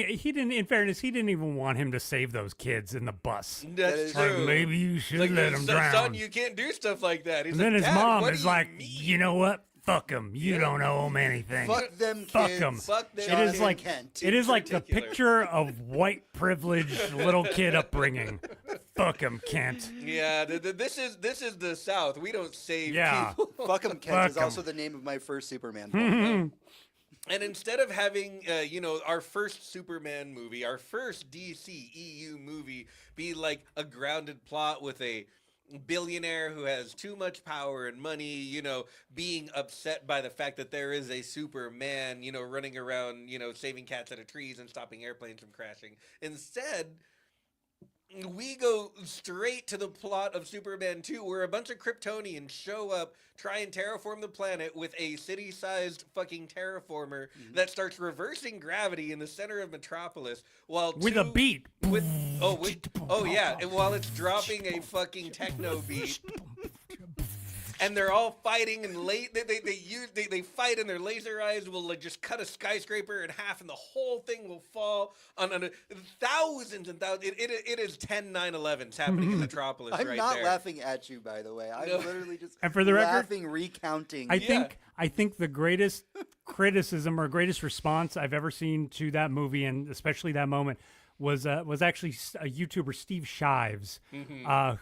In fairness, he didn't even want him to save those kids in the bus. That's That is true. Maybe you should let him drown. Son, you can't do stuff like that. He's And then like, his "Dad, mom what is do you like, mean?" you know what? Fuck him. You don't owe him anything. Fuck them kids. Fuck 'em. Fuck them. John It is like Kent. it is like the Particular. picture of white privileged little kid upbringing. Fuck him, Kent. Yeah, this is the South. We don't save Yeah. people. Fuck 'em, Kent Fuck is 'em. also the name of my first Superman film. And instead of having, our first Superman movie, our first DC EU movie be like a grounded plot with a billionaire who has too much power and money, being upset by the fact that there is a Superman, running around, saving cats out of trees and stopping airplanes from crashing. Instead, we go straight to the plot of Superman 2, where a bunch of Kryptonians show up, try and terraform the planet with a city-sized fucking terraformer that starts reversing gravity in the center of Metropolis, while With a two- beat. oh yeah, and while it's dropping a fucking techno beat. And they're all fighting, and they fight, and their laser eyes will like just cut a skyscraper in half, and the whole thing will fall on thousands and thousands. It is 10 9/11s happening in Metropolis I'm right not there. laughing at you, by the way. I'm No. literally just And for the record, laughing, recounting. I think the greatest criticism or greatest response I've ever seen to that movie, and especially that moment, was actually a YouTuber, Steve Shives,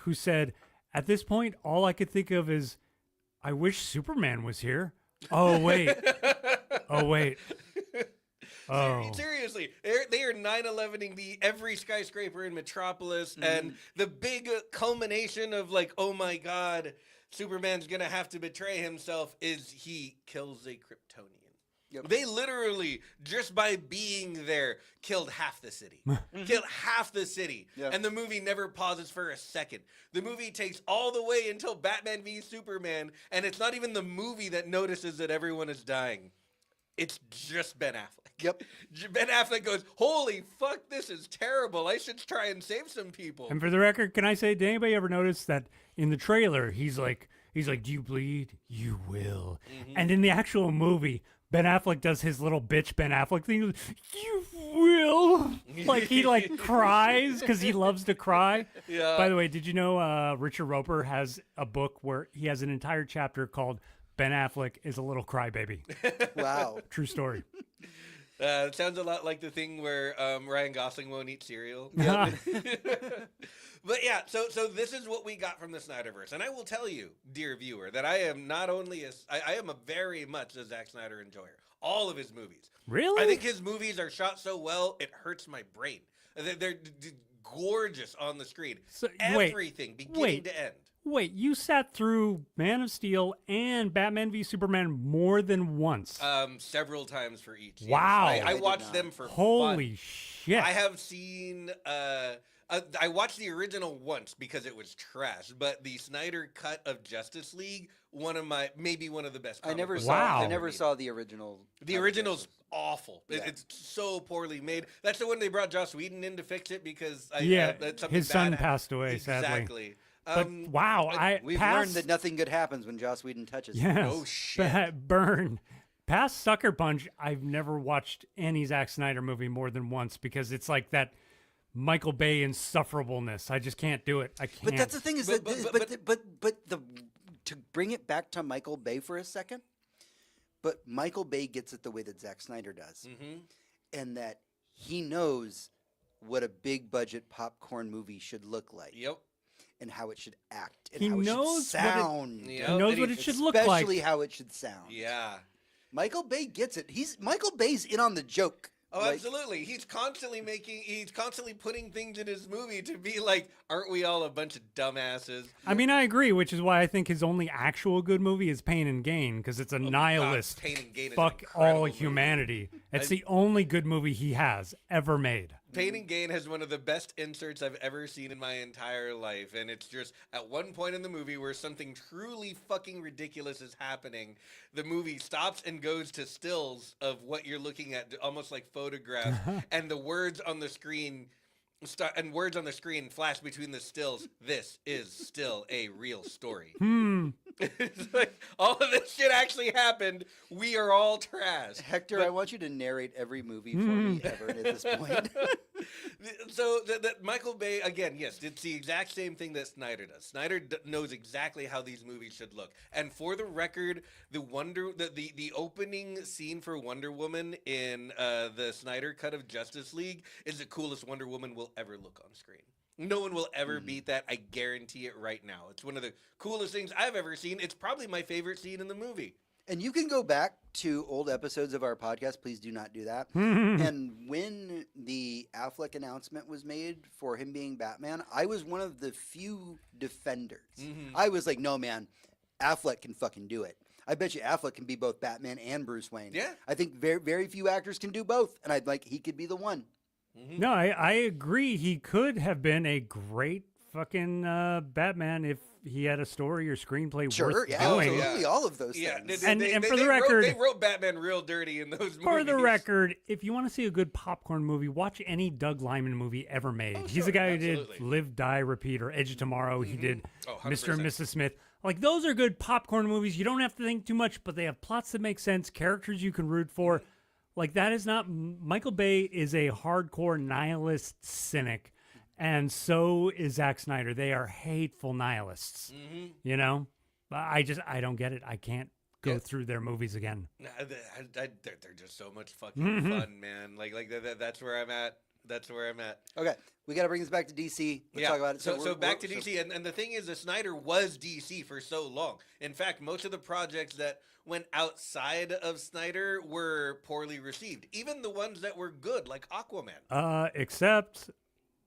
who said, "At this point, all I could think of is, I wish Superman was here. Oh wait, oh wait, oh." Seriously, they are 9/11ing every skyscraper in Metropolis, and the big culmination of like, oh my god, Superman's gonna have to betray himself is he kills a Kryptonian. Yep. They literally, just by being there, killed half the city. Killed half the city. Yeah. And the movie never pauses for a second. The movie takes all the way until Batman v Superman, and it's not even the movie that notices that everyone is dying. It's just Ben Affleck. Yep. Ben Affleck goes, holy fuck, this is terrible. I should try and save some people. And for the record, can I say, did anybody ever notice that in the trailer he's like, do you bleed? You will. And in the actual movie, Ben Affleck does his little bitch Ben Affleck thing. You will. Like he like cries because he loves to cry. Yeah. By the way, did you know Richard Roper has a book where he has an entire chapter called Ben Affleck is a little crybaby. Wow. True story. It sounds a lot like the thing where Ryan Gosling won't eat cereal. But yeah, so this is what we got from the Snyderverse, and I will tell you, dear viewer, that I am not only I am a very much a Zack Snyder enjoyer. All of his movies. Really? I think his movies are shot so well it hurts my brain. They're gorgeous on the screen. So, wait, Everything, beginning wait. to end. Wait, you sat through Man of Steel and Batman v Superman more than once. Several times for each. yes. Wow. I I did watched not. them for Holy fun. shit. I have seen. I watched the original once because it was trash, but the Snyder cut of Justice League, maybe one of the best. I comic never books saw. Wow. I've I ever never read. saw the original. The original's awful. Yeah. It's so poorly made. That's the one they brought Joss Whedon in to fix it because something his son bad passed away, sadly. Exactly. But wow, We've learned that nothing good happens when Joss Whedon touches. Yes, Oh, shit. Burn. Past Sucker Punch, I've never watched any Zack Snyder movie more than once because it's like that Michael Bay insufferableness. I just can't do it. I can't. But that's the thing is But- that to bring it back to Michael Bay for a second, but Michael Bay gets it the way that Zack Snyder does, and that he knows what a big budget popcorn movie should look like, Yep. and how it should act, and He how it knows should what it- sound. Yeah. He knows and what he- it should look like. Especially how it should sound. Yeah. Michael Bay gets it. Michael Bay's in on the joke. Oh, Like, absolutely. He's constantly putting things in his movie to be like, aren't we all a bunch of dumbasses? I mean, I agree, which is why I think his only actual good movie is Pain and Gain because it's a nihilist. Pain and Gain is an Fuck incredible all movie. humanity. It's the only good movie he has ever made. Pain and Gain has one of the best inserts I've ever seen in my entire life, and it's just at one point in the movie where something truly fucking ridiculous is happening, the movie stops and goes to stills of what you're looking at, almost like photographs, and the words on the screen words on the screen flash between the stills. This is still a real story. It's like, all of this shit actually happened. We are all trash. Hector, I want you to narrate every movie for me ever at this point. So that Michael Bay, again, yes, it's the exact same thing that Snyder does. Snyder knows exactly how these movies should look. And for the record, the opening scene for Wonder Woman in the Snyder cut of Justice League is the coolest Wonder Woman will ever look on screen. No one will ever beat that. I guarantee it right now. It's one of the coolest things I've ever seen. It's probably my favorite scene in the movie. And you can go back to old episodes of our podcast. Please do not do that. And when the Affleck announcement was made for him being Batman, I was one of the few defenders. I was like, no, man, Affleck can fucking do it. I bet you Affleck can be both Batman and Bruce Wayne. Yeah. I think very, very few actors can do both. And I'd like, he could be the one. No, I agree. He could have been a great fucking Batman if he had a story or screenplay Sure, worth yeah, doing. absolutely, all of those Yeah, things. And for the record- they wrote Batman real dirty in those movies. For the record, if you want to see a good popcorn movie, watch any Doug Liman movie ever made. He's sure, the guy who absolutely. did Live, Die, Repeat, or Edge of Tomorrow. He did Oh, Mr. and 100%. Mrs. Smith. Like, those are good popcorn movies. You don't have to think too much, but they have plots that make sense, characters you can root for. Like, that is not... Michael Bay is a hardcore nihilist cynic, and so is Zack Snyder. They are hateful nihilists, you know? I don't get it. I can't go through their movies again. Nah, they're just so much fucking fun, man. That's where I'm at. That's where I'm at. Okay, we got to bring this back to DC. Let's talk about it. So back to DC, and the thing is, the Snyder was DC for so long. In fact, most of the projects that went outside of Snyder were poorly received. Even the ones that were good, like Aquaman, Except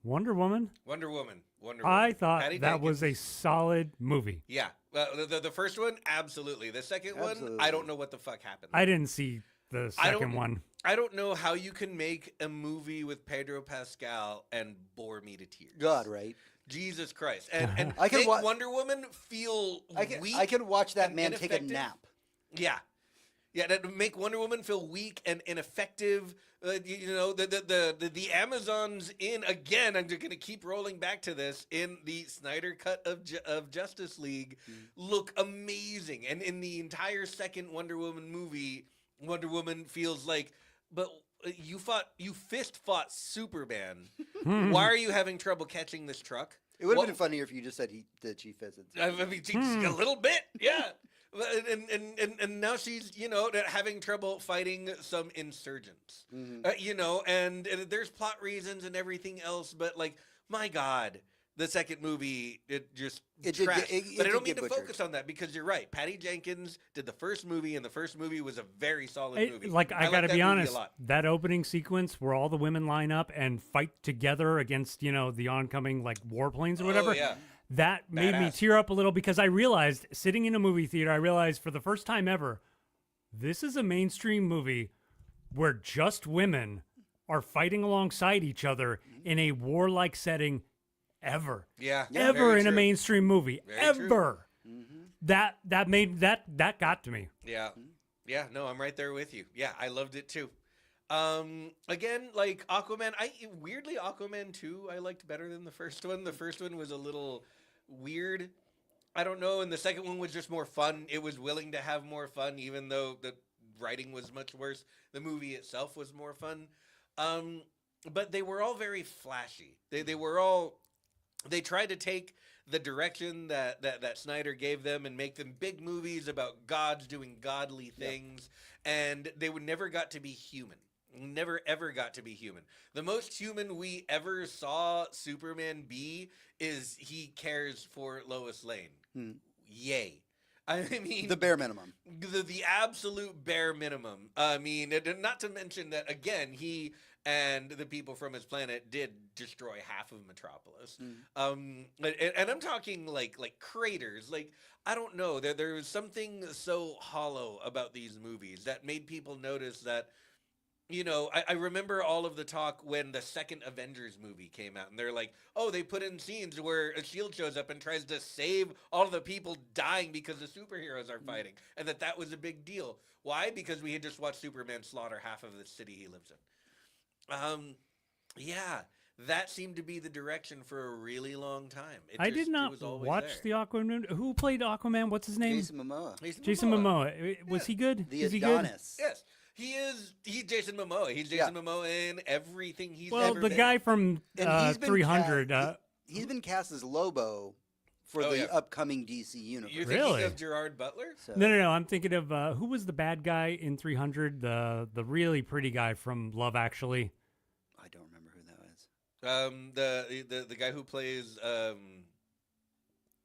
Wonder Woman. Wonder Woman. I thought Patty that was a Jenkins. solid movie. Yeah. The first one, absolutely. The second one, Absolutely. I don't know what the fuck happened. I didn't see the I don't- second one. I don't know how you can make a movie with Pedro Pascal and bore me to tears. God, right? Jesus Christ. And I can make wa- Wonder Woman feel weak. I can watch that and man take a ineffective. nap. Yeah. Yeah, that make Wonder Woman feel weak and ineffective. The Amazons in, again, I'm just going to keep rolling back to this, in the Snyder cut of Justice League look amazing. And in the entire second Wonder Woman movie, Wonder Woman feels like, but you fist fought Superman. Why are you having trouble catching this truck? It would have What- been funnier if you just said that she visits. I mean, just a little bit, yeah. And now she's, having trouble fighting some insurgents, and there's plot reasons and everything else, but like, my God, the second movie, it just It did trashed. get- it But I did don't mean get to butchered. focus on that, because you're right. Patty Jenkins did the first movie, and the first movie was a very solid movie. I like gotta that be movie a honest. lot. That opening sequence where all the women line up and fight together against the oncoming like warplanes or whatever. Oh, yeah. That made me Badass. tear up a little because I realized, sitting in a movie theater, I realized for the first time ever, this is a mainstream movie where just women are fighting alongside each other in a warlike setting ever. Yeah, Ever very in a true. mainstream movie. Very true. ever. That got to me. Yeah. Yeah, no, I'm right there with you. Yeah, I loved it too. Again, like Aquaman, weirdly Aquaman 2 I liked better than the first one. The first one was a little weird. I don't know, and the second one was just more fun. It was willing to have more fun, even though the writing was much worse. The movie itself was more fun. But they were all very flashy. They tried to take the direction that Snyder gave them and make them big movies about gods doing godly things, and they would never got to be human. Never ever got to be human. The most human we ever saw Superman be is he cares for Lois Lane. Yay. I mean, The bare minimum. the absolute bare minimum. I mean, and not to mention that, again, he and the people from his planet did destroy half of Metropolis. And I'm talking like craters. Like, I don't know. There was something so hollow about these movies that made people notice that, I remember all of the talk when the second Avengers movie came out, and they're like, oh, they put in scenes where a SHIELD shows up and tries to save all of the people dying because the superheroes are fighting, and that was a big deal. Why? Because we had just watched Superman slaughter half of the city he lives in. Yeah, that seemed to be the direction for a really long time. I did not watch the Aquaman. Who played Aquaman? What's his name? Jason Momoa. Jason Momoa. Was he good? The Is he Adonis. Yes. He's Jason Momoa. He's Jason Momoa in everything he's good? Well, ever the been. guy from And he's been 300. he's been cast as Lobo for Oh, the yeah. upcoming DC universe. You're thinking Really? of Gerard Butler? So- No. I'm thinking of who was the bad guy in 300? The really pretty guy from Love Actually. I don't remember who that was. The guy who plays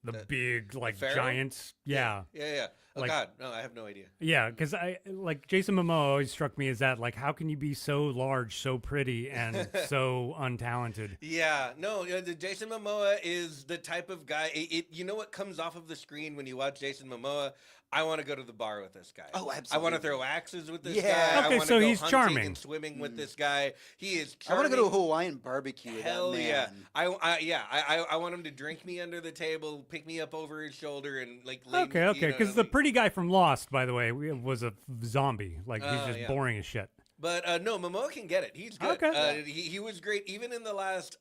the big like Pharaoh? giants. Yeah. Yeah. Oh Like- God, no, I have no idea. Yeah, because I like Jason Momoa always struck me as that. Like, how can you be so large, so pretty, and so untalented? Yeah, no, the Jason Momoa is the type of guy. You know what comes off of the screen when you watch Jason Momoa? I want to go to the bar with this guy. Oh, I want absolutely. to throw axes with this Yeah. guy. Okay, I wanna so go he's hunting charming. and swimming with this guy. He is I charming. want to go to a Hawaiian barbecue with Hell that man. yeah! I want him to drink me under the table, pick me up over his shoulder, and like. Lay me, Okay, you okay, know because what I the mean? pretty guy from Lost, by the way, was a zombie. Like he's just yeah. boring as shit. But no, Momoa can get it. He's good. Okay. He was great even in the last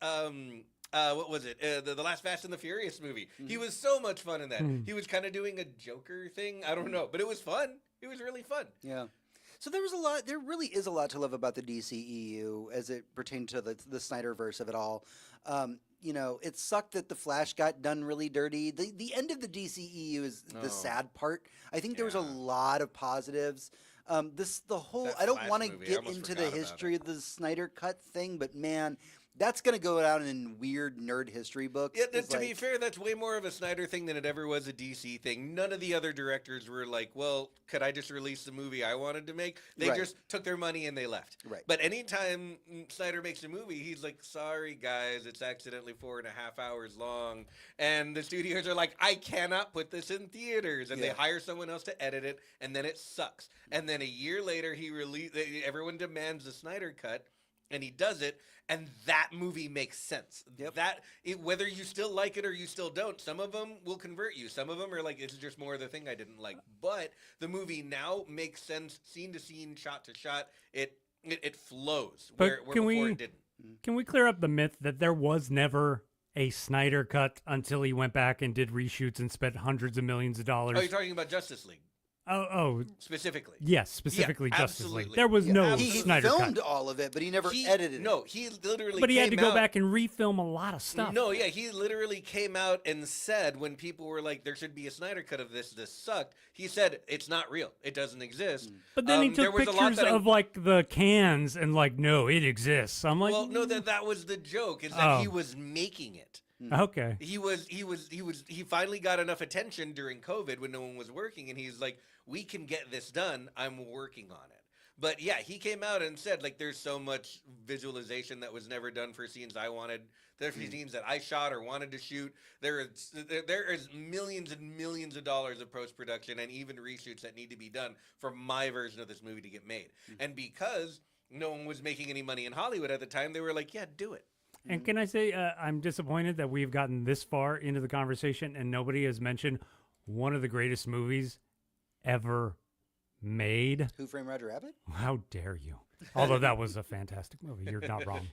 what was it? The last Fast and the Furious movie. He was so much fun in that. He was kind of doing a Joker thing. I don't know, but it was fun. It was really fun. Yeah. So there was a lot. There really is a lot to love about the DCEU as it pertained to the Snyderverse of it all. You know, it sucked that the Flash got done really dirty. The end of the DCEU is Oh. the sad part. I think there was a Yeah. lot of positives. The whole. That I don't Flash want to movie, I get almost into the forgot about history it. of the Snyder Cut thing, but man, that's gonna go down in weird nerd history books. Yeah, It's to be like- fair, that's way more of a Snyder thing than it ever was a DC thing. None of the other directors were like, well, could I just release the movie I wanted to make? They Right. just took their money and they left. Right. But anytime Snyder makes a movie, he's like, sorry, guys, it's accidentally 4.5 hours long. And the studios are like, I cannot put this in theaters. And Yeah. they hire someone else to edit it, and then it sucks. And then a year later, everyone demands the Snyder Cut. And he does it, and that movie makes sense. Yep. Whether you still like it or you still don't, some of them will convert you. Some of them are like, it's just more of the thing I didn't like. But the movie now makes sense, scene to scene, shot to shot. It flows. But where can before we- it didn't. Can we clear up the myth that there was never a Snyder cut until he went back and did reshoots and spent hundreds of millions of dollars? Oh, you're talking about Justice League Oh, specifically. yes, specifically Justice League. absolutely. There was no he Snyder filmed cut, all of it, but he never He- edited it. No, he literally. but he had to came go out- back and refilm a lot of stuff. No, yeah, he literally came out and said when people were like, "There should be a Snyder cut of this. This sucked." He said, "It's not real. It doesn't exist." But then he there took was a lot pictures that I- of like the cans and like, no, it exists. I'm like, Well, no, that was the joke. Is that Oh. he was making it. okay. He finally got enough attention during COVID when no one was working, and he's like, "We can get this done. I'm working on it." But yeah, he came out and said like, "There's so much visualization that was never done for scenes I wanted. There's scenes that I shot or wanted to shoot. There is millions and millions of dollars of post production and even reshoots that need to be done for my version of this movie to get made." And because no one was making any money in Hollywood at the time, they were like, "Yeah, do it." And can I say I'm disappointed that we've gotten this far into the conversation and nobody has mentioned one of the greatest movies ever made. Who Framed Roger Rabbit? How dare you? Although that was a fantastic movie. You're not wrong.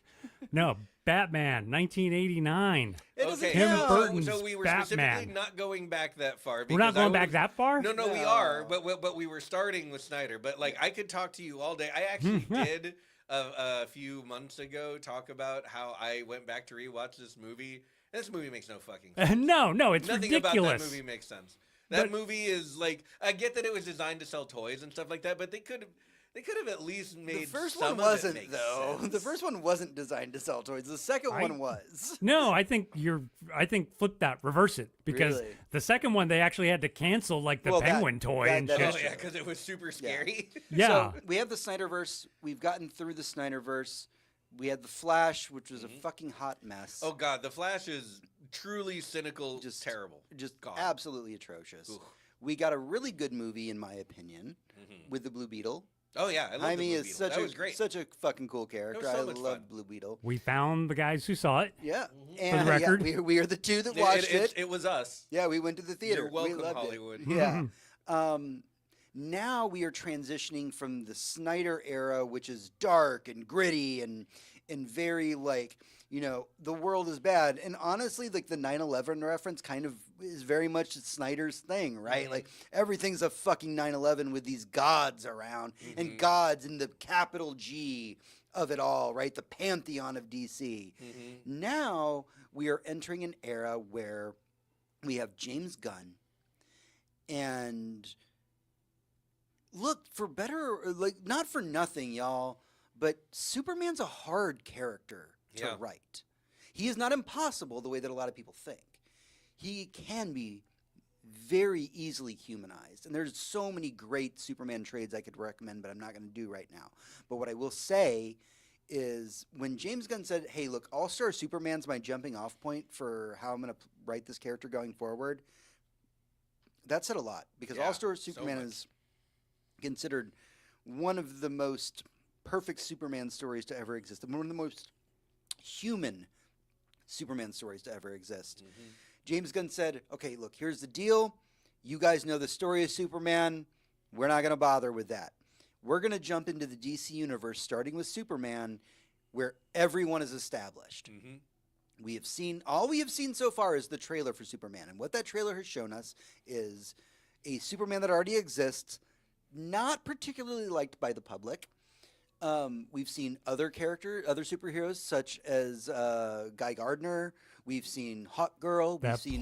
No, Batman, 1989. It doesn't Okay, Tim count. Burton's so we were Batman. specifically not going back that far. We're not because I going back was- that far? No, we No. are, but we were starting with Snyder. But like, I could talk to you all day. I actually did a few months ago talk about how I went back to rewatch this movie. And this movie makes no fucking sense. No, it's Nothing ridiculous. about that movie makes sense. That But- movie is like, I get that it was designed to sell toys and stuff like that, but they could have at least The made first some one of it wasn't make though. sense. The first one wasn't designed to sell toys. The second I- one was. No, I think flip that, reverse it, because Really? the second one they actually had to cancel like the Well, that- penguin toy that- and that shit. Oh yeah, because it was super scary. Yeah. So we have the Snyderverse. We've gotten through the Snyderverse. We had the Flash, which was a fucking hot mess. Oh god, the Flash is truly cynical, Just- terrible. just God. absolutely atrocious. Oof. We got a really good movie, in my opinion, with the Blue Beetle. Oh yeah, I love the Jaime Blue is Beetle. such That a was great. such a fucking cool character. so I much love fun. Blue Beetle. We found the guys who saw it. Yeah, For and the record. we are the two that watched it. It was us. Yeah, we went to the theater. You're welcome, we loved Hollywood. It. Yeah. Now we are transitioning from the Snyder era, which is dark and gritty and very like, you know, the world is bad. And honestly, like the 9/11 reference kind of is very much Snyder's thing, right? Like everything's a fucking 9/11 with these gods around and gods in the capital G of it all, right? The pantheon of DC. Now we are entering an era where we have James Gunn and look, for better or like not for nothing, y'all, but Superman's a hard character to Yeah. write. He is not impossible the way that a lot of people think. he can be very easily humanized. And there's so many great Superman trades I could recommend, but I'm not going to do right now. But what I will say is when James Gunn said, hey, look, All-Star Superman's my jumping off point for how I'm going to write this character going forward, that said a lot, because Yeah, All-Star so Superman much. is considered one of the most perfect Superman stories to ever exist, and one of the most human Superman stories to ever exist. Mm-hmm. James Gunn said, okay, look, here's the deal. You guys know the story of Superman. We're not going to bother with that. We're going to jump into the DC universe, starting with Superman, where everyone is established. Mm-hmm. All we have seen so far is the trailer for Superman. And what that trailer has shown us is a Superman that already exists, not particularly liked by the public. We've seen other superheroes such as Guy Gardner. We've seen Hawk Girl. That We've seen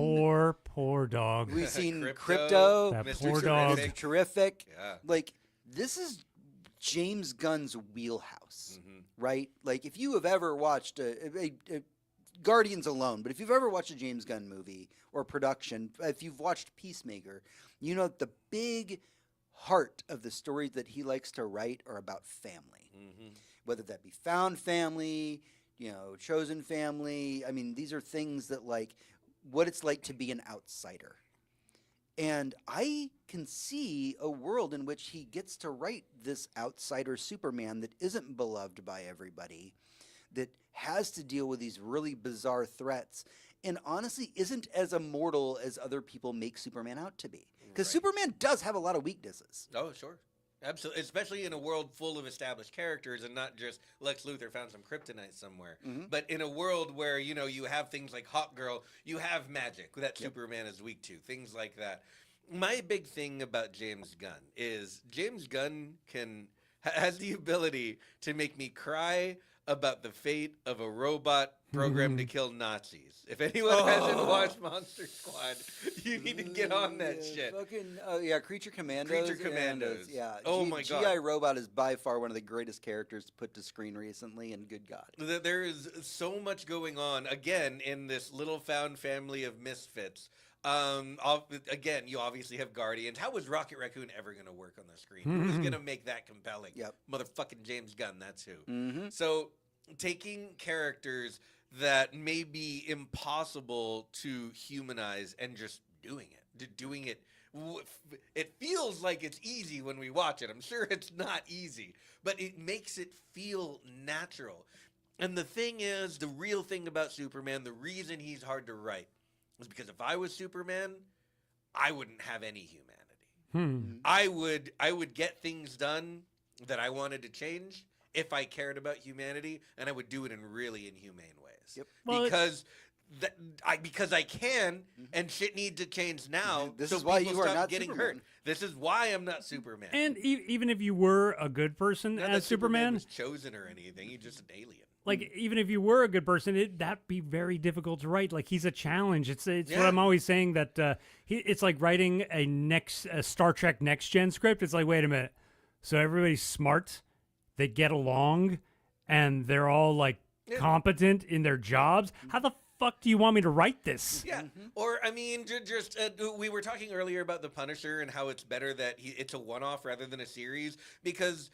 poor dog. We've seen Crypto, Crypto, That Mr. poor dog. Terrific. Mr. Terrific. Yeah. Like, this is James Gunn's wheelhouse, Mm-hmm. right? Like, if you have ever watched a Guardians alone, but if you've ever watched a James Gunn movie or production, if you've watched Peacemaker, you know that the big heart of the stories that he likes to write are about family. Mm-hmm. Whether that be found family, chosen family. I mean, these are things that, like, what it's like to be an outsider. And I can see a world in which he gets to write this outsider Superman that isn't beloved by everybody, that has to deal with these really bizarre threats, and honestly isn't as immortal as other people make Superman out to be. Because Right. Superman does have a lot of weaknesses. Oh, sure. Absolutely. Especially in a world full of established characters and not just Lex Luthor found some kryptonite somewhere. Mhm. But in a world where, you have things like Hawk Girl, you have magic that Superman is weak to, things like that. My big thing about James Gunn is James Gunn has the ability to make me cry about the fate of a robot programmed to kill Nazis. If anyone hasn't watched Monster Squad, you need to get on that shit. Fucking, Creature Commandos. Creature Commandos. Yeah. Oh my God. G.I. Robot is by far one of the greatest characters to put to screen recently, and good God. There is so much going on, again, in this little found family of misfits. Again, you obviously have Guardians. How was Rocket Raccoon ever going to work on the screen? Who's going to make that compelling? Yep. Motherfucking James Gunn, that's who. Mm-hmm. So, taking characters that may be impossible to humanize and just doing it. It feels like it's easy when we watch it. I'm sure it's not easy, but it makes it feel natural. And the thing is, the real thing about Superman, the reason he's hard to write, was because if I was Superman, I wouldn't have any humanity. I would get things done that I wanted to change if I cared about humanity, and I would do it in really inhumane ways. Yep. Well, because I can, and shit needs to change now. This so is why people you are stop not getting Superman. hurt. This is why I'm not Superman. And even if you were a good person Not as that Superman, was chosen or anything. He's just an alien. like even if you were a good person, that'd be very difficult to write. Like he's a challenge. It's what Yeah. I'm always saying that it's like writing a Star Trek Next Gen script. It's like, wait a minute, so everybody's smart, they get along, and they're all like competent in their jobs. How the fuck do you want me to write this? Yeah, or I mean, just we were talking earlier about the Punisher and how it's better that it's a one-off rather than a series, because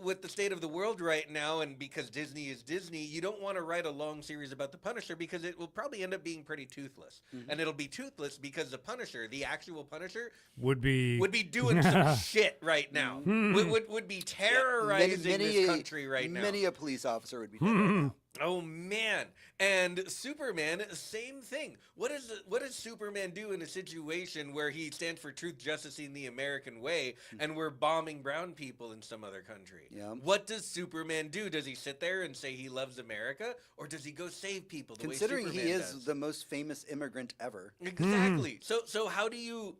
with the state of the world right now, and because Disney is Disney, you don't want to write a long series about the Punisher because it will probably end up being pretty toothless, and it'll be toothless because the Punisher, the actual Punisher, Would be doing some shit right now. Would be terrorizing this country right now. Many a police officer would be dead right now. Oh man! And Superman, same thing. What does Superman do in a situation where he stands for truth, justice, in the American way, and we're bombing brown people in some other country? Yeah. What does Superman do? Does he sit there and say he loves America, or does he go save people? Considering way he Superman is does? the most famous immigrant ever. Exactly. So how do you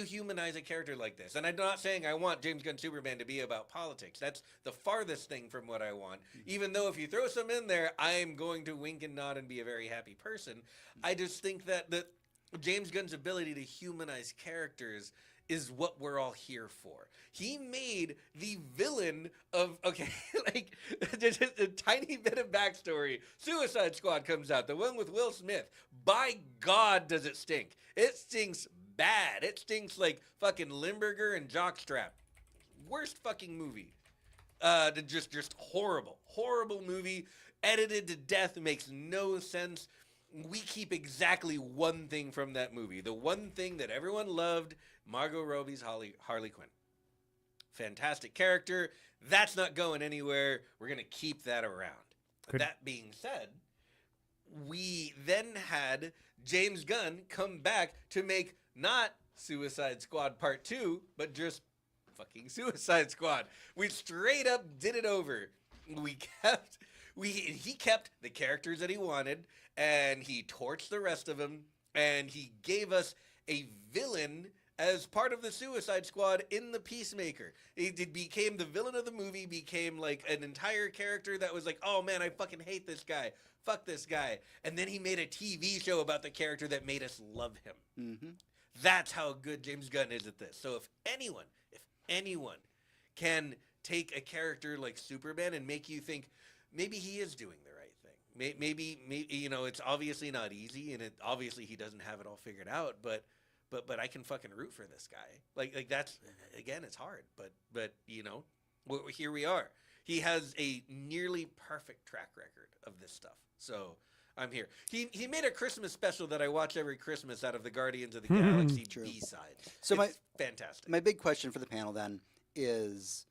humanize a character like this? And I'm not saying I want James Gunn Superman to be about politics. That's the farthest thing from what I want. Even though if you throw some in there, I'm going to wink and nod and be a very happy person. I just think that James Gunn's ability to humanize characters is what we're all here for. He made the villain of, okay, like, just a tiny bit of backstory. Suicide Squad comes out, the one with Will Smith. By God, does it stink. It stinks bad. It stinks like fucking Limburger and Jockstrap. Worst fucking movie. Just horrible movie. Edited to death, makes no sense. We keep exactly one thing from that movie. The one thing that everyone loved, Margot Robbie's Harley Quinn. Fantastic character. That's not going anywhere. We're going to keep that around. That being said, we then had James Gunn come back to make not Suicide Squad Part 2, but just fucking Suicide Squad. We straight up did it over. He kept the characters that he wanted, and he torched the rest of them, and he gave us a villain as part of the Suicide Squad in the Peacemaker. It became the villain of the movie, became like an entire character that was like, oh man, I fucking hate this guy. Fuck this guy. And then he made a TV show about the character that made us love him. Mm-hmm. That's how good James Gunn is at this. So if anyone can take a character like Superman and make you think maybe he is doing the right thing. Maybe you know, it's obviously not easy, and obviously he doesn't have it all figured out, but I can fucking root for this guy. Like that's, again, it's hard, but you know, here we are. He has a nearly perfect track record of this stuff. So I'm here. He made a Christmas special that I watch every Christmas out of the Guardians of the Galaxy B-sides. So it's fantastic. My big question for the panel then is,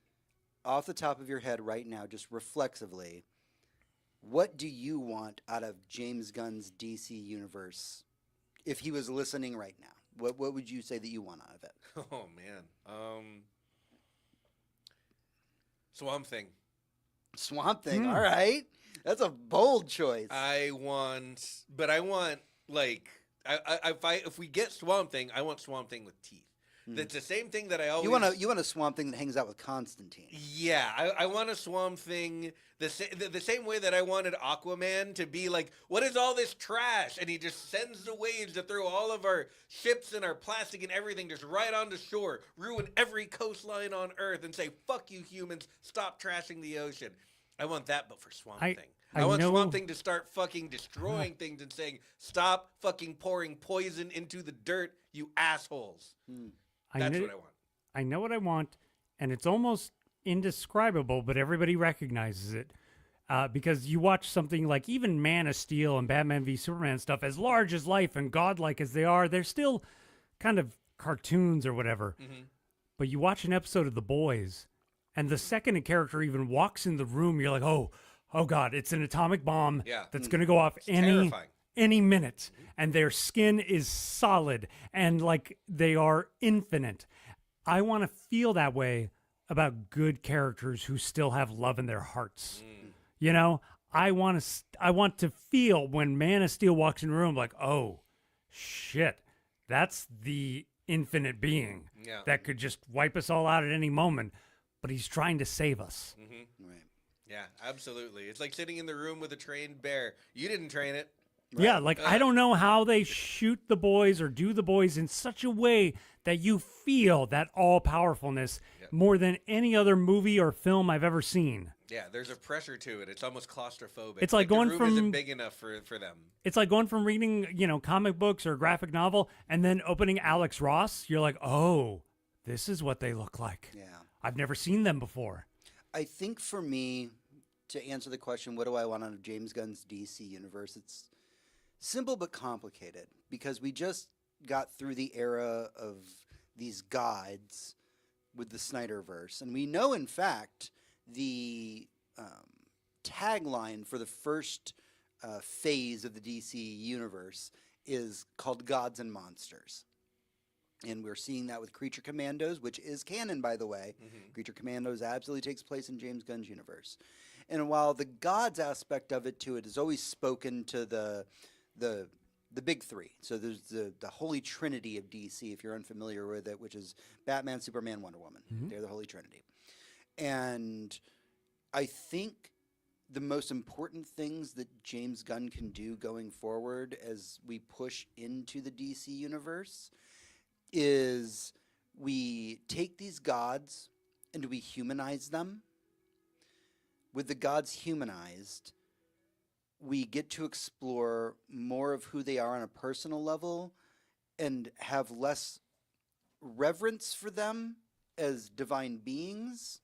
off the top of your head right now, just reflexively, what do you want out of James Gunn's DC universe if he was listening right now? What would you say that you want out of it? Oh man, Swamp Thing. Swamp Thing. All right, that's a bold choice. I want like if we get Swamp Thing, I want Swamp Thing with teeth. That's the same thing that I always. You want a Swamp Thing that hangs out with Constantine. Yeah, I want a Swamp Thing the same way that I wanted Aquaman to be like, what is all this trash? And he just sends the waves to throw all of our ships and our plastic and everything just right onto shore, ruin every coastline on Earth, and say, fuck you humans, stop trashing the ocean. I want that, but for Swamp Thing. I want Swamp Thing to start fucking destroying things and saying, stop fucking pouring poison into the dirt, you assholes. That's what I want. I know what I want, and it's almost indescribable, but everybody recognizes it. Because you watch something like even Man of Steel and Batman v Superman stuff, as large as life and godlike as they are, they're still kind of cartoons or whatever. Mm-hmm. But you watch an episode of The Boys, and the second a character even walks in the room, you're like, oh God, it's an atomic bomb that's going to go off any minute, and their skin is solid and like they are infinite. I want to feel that way about good characters who still have love in their hearts. You know, I want to feel when Man of Steel walks in the room like, oh shit, that's the infinite being that could just wipe us all out at any moment, but he's trying to save us. Mm-hmm. Right. Yeah, absolutely. It's like sitting in the room with a trained bear. You didn't train it. Right. Yeah, like I don't know how they shoot the boys or do the boys in such a way that you feel that all-powerfulness more than any other movie or film I've ever seen. Yeah, there's a pressure to it. It's almost claustrophobic. It's like going the room from isn't big enough for them. It's like going from reading, comic books or a graphic novel and then opening Alex Ross. You're like, oh, this is what they look like. Yeah, I've never seen them before. I think for me, to answer the question, what do I want out of James Gunn's DC universe? It's simple but complicated, because we just got through the era of these gods with the Snyderverse, and we know, in fact, the tagline for the first phase of the DC universe is called Gods and Monsters. And we're seeing that with Creature Commandos, which is canon, by the way. Mm-hmm. Creature Commandos absolutely takes place in James Gunn's universe. And while the gods aspect of it to it is always spoken to the big three. So there's the Holy Trinity of DC, if you're unfamiliar with it, which is Batman, Superman, Wonder Woman. Mm-hmm. They're the Holy Trinity. And I think the most important things that James Gunn can do going forward as we push into the DC universe is we take these gods and we humanize them. With the gods humanized, we get to explore more of who they are on a personal level and have less reverence for them as divine beings,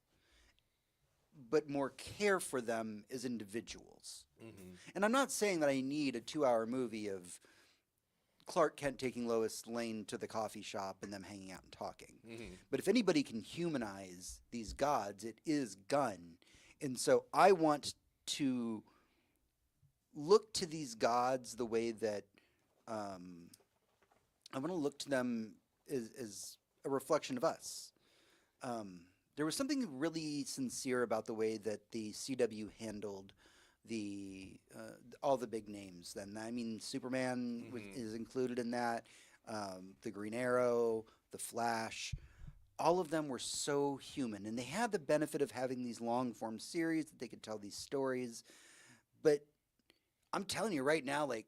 but more care for them as individuals. Mm-hmm. And I'm not saying that I need a 2-hour movie of Clark Kent taking Lois Lane to the coffee shop and them hanging out and talking. Mm-hmm. But if anybody can humanize these gods, it is Gunn. And so I want to look to these gods the way that I want to look to them as a reflection of us. There was something really sincere about the way that the CW handled the all the big names. Then I mean, Superman is included in that. The Green Arrow, the Flash, all of them were so human, and they had the benefit of having these long form series that they could tell these stories. But I'm telling you right now, like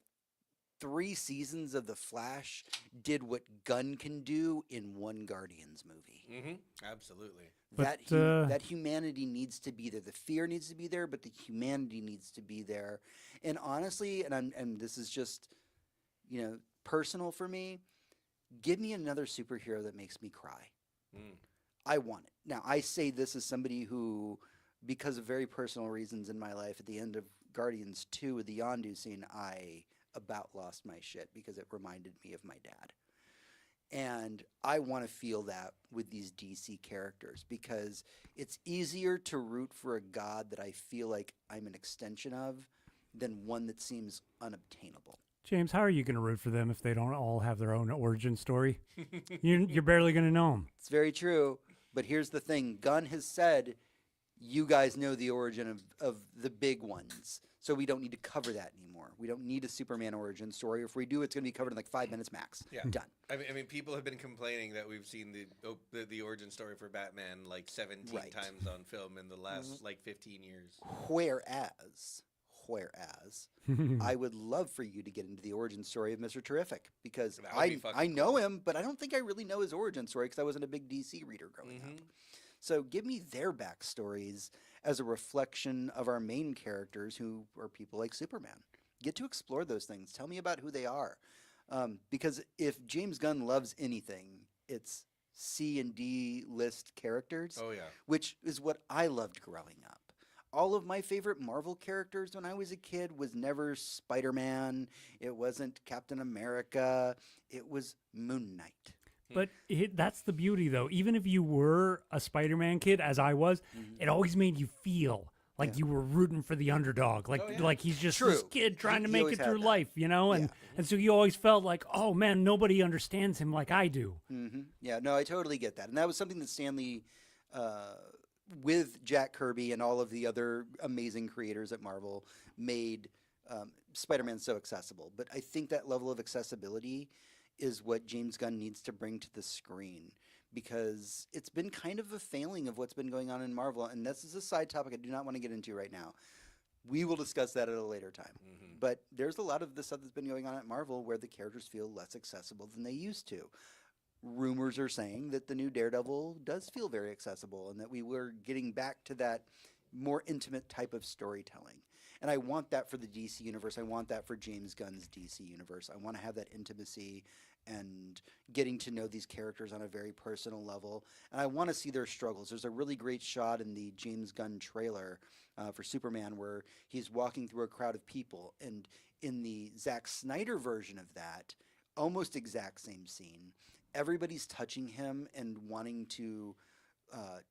3 seasons of the Flash did what Gunn can do in one Guardians movie. Mm-hmm. Absolutely. But, That humanity needs to be there. The fear needs to be there, but the humanity needs to be there. And honestly, and this is just, personal for me. Give me another superhero that makes me cry. Mm. I want it. Now, I say this as somebody who, because of very personal reasons in my life, at the end of Guardians 2 with the Yondu scene, I about lost my shit because it reminded me of my dad. And I want to feel that with these DC characters because it's easier to root for a god that I feel like I'm an extension of than one that seems unobtainable. James, how are you going to root for them if they don't all have their own origin story? You're barely going to know them. It's very true. But here's the thing. Gunn has said, you guys know the origin of the big ones. So we don't need to cover that anymore. We don't need a Superman origin story. If we do, it's going to be covered in like 5 minutes max. Yeah. Done. I mean, people have been complaining that we've seen the origin story for Batman like 17 Right. times on film in the last like 15 years. Whereas, I would love for you to get into the origin story of Mr. Terrific because That would be fucking I know him, but I don't think I really know his origin story because I wasn't a big DC reader growing up. So give me their backstories as a reflection of our main characters who are people like Superman. Get to explore those things. Tell me about who they are. Because if James Gunn loves anything, it's C and D list characters, Oh yeah. which is what I loved growing up. All of my favorite Marvel characters when I was a kid was never Spider-Man. It wasn't Captain America. It was Moon Knight. But that's the beauty, though. Even if you were a Spider-Man kid, as I was, it always made you feel like you were rooting for the underdog. Like, Oh, yeah. like he's just True. this kid trying He to make always it had through that. life, And, and so you always felt like, oh, man, nobody understands him like I do. Yeah, no, I totally get that. And that was something that Stanley, with Jack Kirby and all of the other amazing creators at Marvel, made Spider-Man so accessible. But I think that level of accessibility is what James Gunn needs to bring to the screen because it's been kind of a failing of what's been going on in Marvel. And this is a side topic I do not want to get into right now. We will discuss that at a later time. But there's a lot of the stuff that's been going on at Marvel where the characters feel less accessible than they used to. Rumors are saying that the new Daredevil does feel very accessible and that we were getting back to that more intimate type of storytelling. And I want that for the DC universe. I want that for James Gunn's DC universe. I want to have that intimacy and getting to know these characters on a very personal level. And I want to see their struggles. There's a really great shot in the James Gunn trailer for Superman where he's walking through a crowd of people. And in the Zack Snyder version of that, almost exact same scene, everybody's touching him and wanting to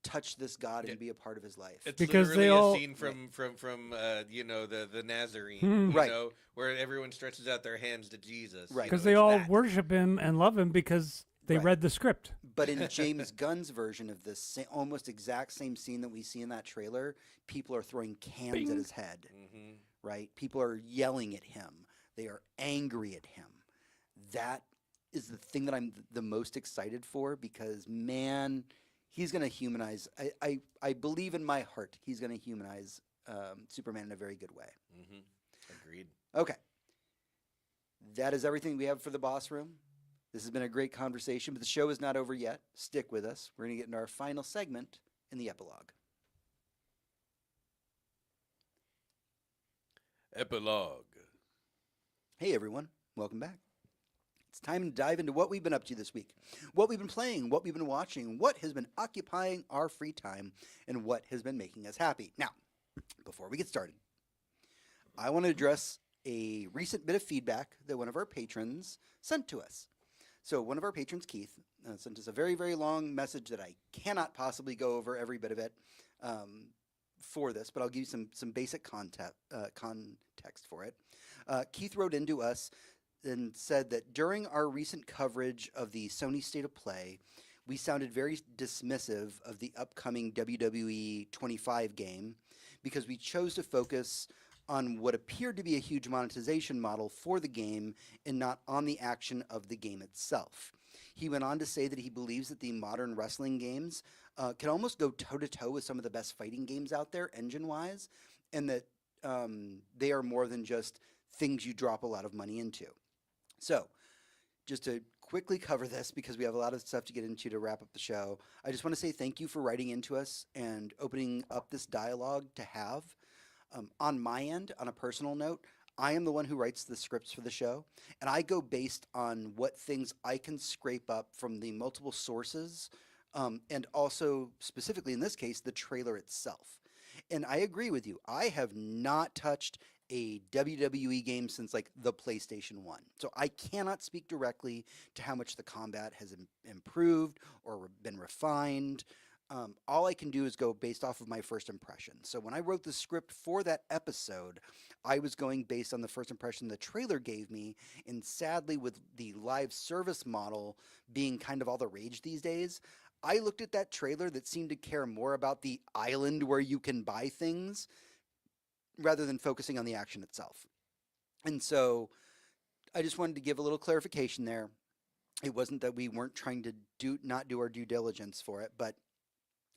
touch this god and be a part of his life. It's Because literally they all- a scene from the Nazarene, Mm-hmm. Right. where everyone stretches out their hands to Jesus. Right. Because It's they all that. worship him and love him because they Right. read the script. But in James Gunn's version of this almost exact same scene that we see in that trailer, people are throwing cans at his head, right? People are yelling at him. They are angry at him. That is the thing that I'm the most excited for because, man, he's going to humanize. I believe in my heart he's going to humanize Superman in a very good way. Agreed. Okay. That is everything we have for the boss room. This has been a great conversation, but the show is not over yet. Stick with us. We're going to get into our final segment in the epilogue. Epilogue. Hey, everyone. Welcome back. It's time to dive into what we've been up to this week, what we've been playing, what we've been watching, what has been occupying our free time, and what has been making us happy. Now, before we get started, I want to address a recent bit of feedback that one of our patrons sent to us. So one of our patrons, Keith, sent us a very, very long message that I cannot possibly go over every bit of it for this, but I'll give you some basic context for it. Keith wrote into us and said that during our recent coverage of the Sony State of Play, we sounded very dismissive of the upcoming WWE 25 game because we chose to focus on what appeared to be a huge monetization model for the game and not on the action of the game itself. He went on to say that he believes that the modern wrestling games can almost go toe-to-toe with some of the best fighting games out there, engine-wise, and that they are more than just things you drop a lot of money into. So, just to quickly cover this, because we have a lot of stuff to get into to wrap up the show, I just want to say thank you for writing into us and opening up this dialogue to have. On my end, on a personal note, I am the one who writes the scripts for the show, and I go based on what things I can scrape up from the multiple sources, and also, specifically in this case, the trailer itself. And I agree with you. I have not touched a WWE game since like the PlayStation 1. So I cannot speak directly to how much the combat has improved or been refined. All I can do is go based off of my first impression. So when I wrote the script for that episode, I was going based on the first impression the trailer gave me. And sadly, with the live service model being kind of all the rage these days, I looked at that trailer that seemed to care more about the island where you can buy things rather than focusing on the action itself. And so I just wanted to give a little clarification there. It wasn't that we weren't trying to not do our due diligence for it, but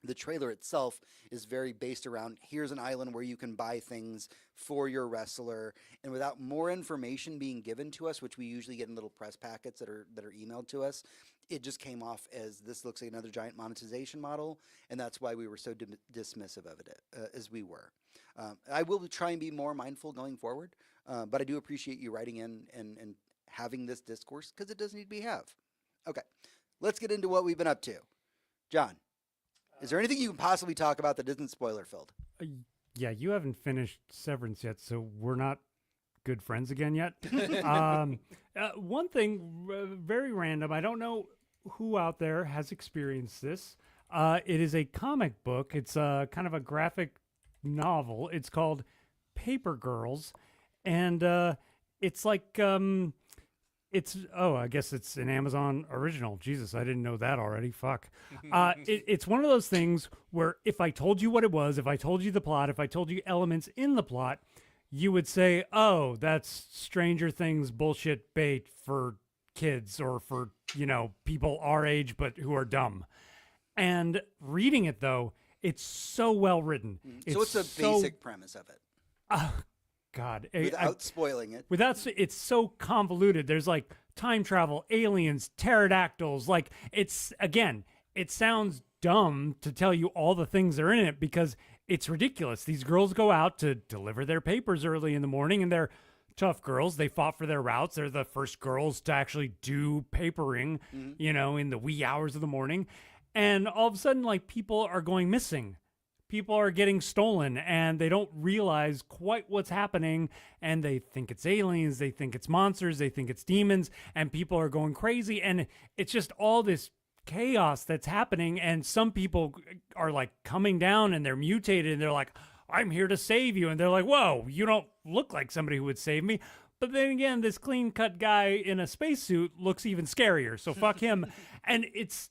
the trailer itself is very based around here's an island where you can buy things for your wrestler, and without more information being given to us, which we usually get in little press packets that are emailed to us, it just came off as this looks like another giant monetization model, and that's why we were so dismissive of it as we were. I will try and be more mindful going forward, but I do appreciate you writing in and having this discourse because it does need to be have. Okay, let's get into what we've been up to. John, is there anything you can possibly talk about that isn't spoiler filled? Yeah, you haven't finished Severance yet, so we're not good friends again yet. One thing, very random, I don't know who out there has experienced this. It is a comic book. It's kind of a graphic novel. It's called Paper Girls, and it's like I guess it's an Amazon original. Jesus, I didn't know that already. Fuck. It's one of those things where if I told you what it was, if I told you the plot, if I told you elements in the plot, you would say, oh, that's Stranger Things bullshit bait for kids or for, people our age but who are dumb. And reading it, though, it's so well written. So what's the basic premise of it? God. Without spoiling it. It's so convoluted. There's like time travel, aliens, pterodactyls. Like it sounds dumb to tell you all the things that are in it because it's ridiculous. These girls go out to deliver their papers early in the morning and they're tough girls. They fought for their routes. They're the first girls to actually do papering, in the wee hours of the morning. And all of a sudden, like, people are going missing. People are getting stolen and they don't realize quite what's happening, and they think it's aliens, they think it's monsters, they think it's demons, and people are going crazy, and it's just all this chaos that's happening. And some people are like coming down and they're mutated and they're like, I'm here to save you, and they're like, whoa, you don't look like somebody who would save me. But then again, this clean cut guy in a spacesuit looks even scarier, so fuck him. And it's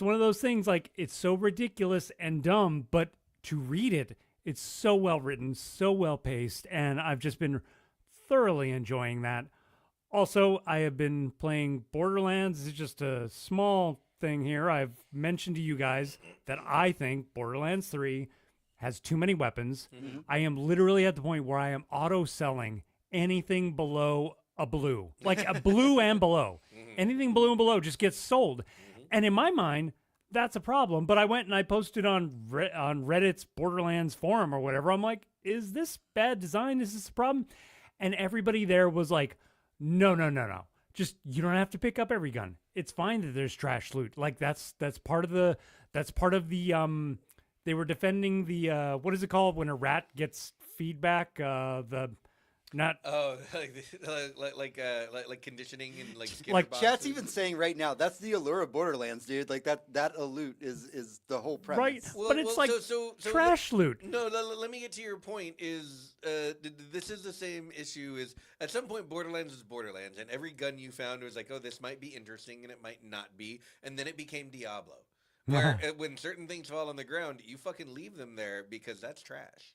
one of those things, like, it's so ridiculous and dumb, but to read it, it's so well written, so well paced, and I've just been thoroughly enjoying that. Also, I have been playing Borderlands. It's just a small thing here. I've mentioned to you guys that I think Borderlands 3 has too many weapons. Mm-hmm. I am literally at the point where I am auto-selling anything below a blue, like a blue and below. Anything Blue and Below just gets sold. And in my mind, that's a problem. But I went and I posted on Reddit's Borderlands forum or whatever. I'm like, is this bad design? Is this a problem? And everybody there was like, no. Just, you don't have to pick up every gun. It's fine that there's trash loot. Like that's part of the they were defending the what is it called when a rat gets feedback? Like conditioning and like Skinner Like boxes. Chat's even saying right now that's the allure of Borderlands, dude. Like that loot is the whole premise. right, but it's like so trash loot. No, let me get to your point. Is this is the same issue? Is at some point Borderlands was Borderlands, and every gun you found was like, oh, this might be interesting, and it might not be, and then it became Diablo, where when certain things fall on the ground, you fucking leave them there because that's trash.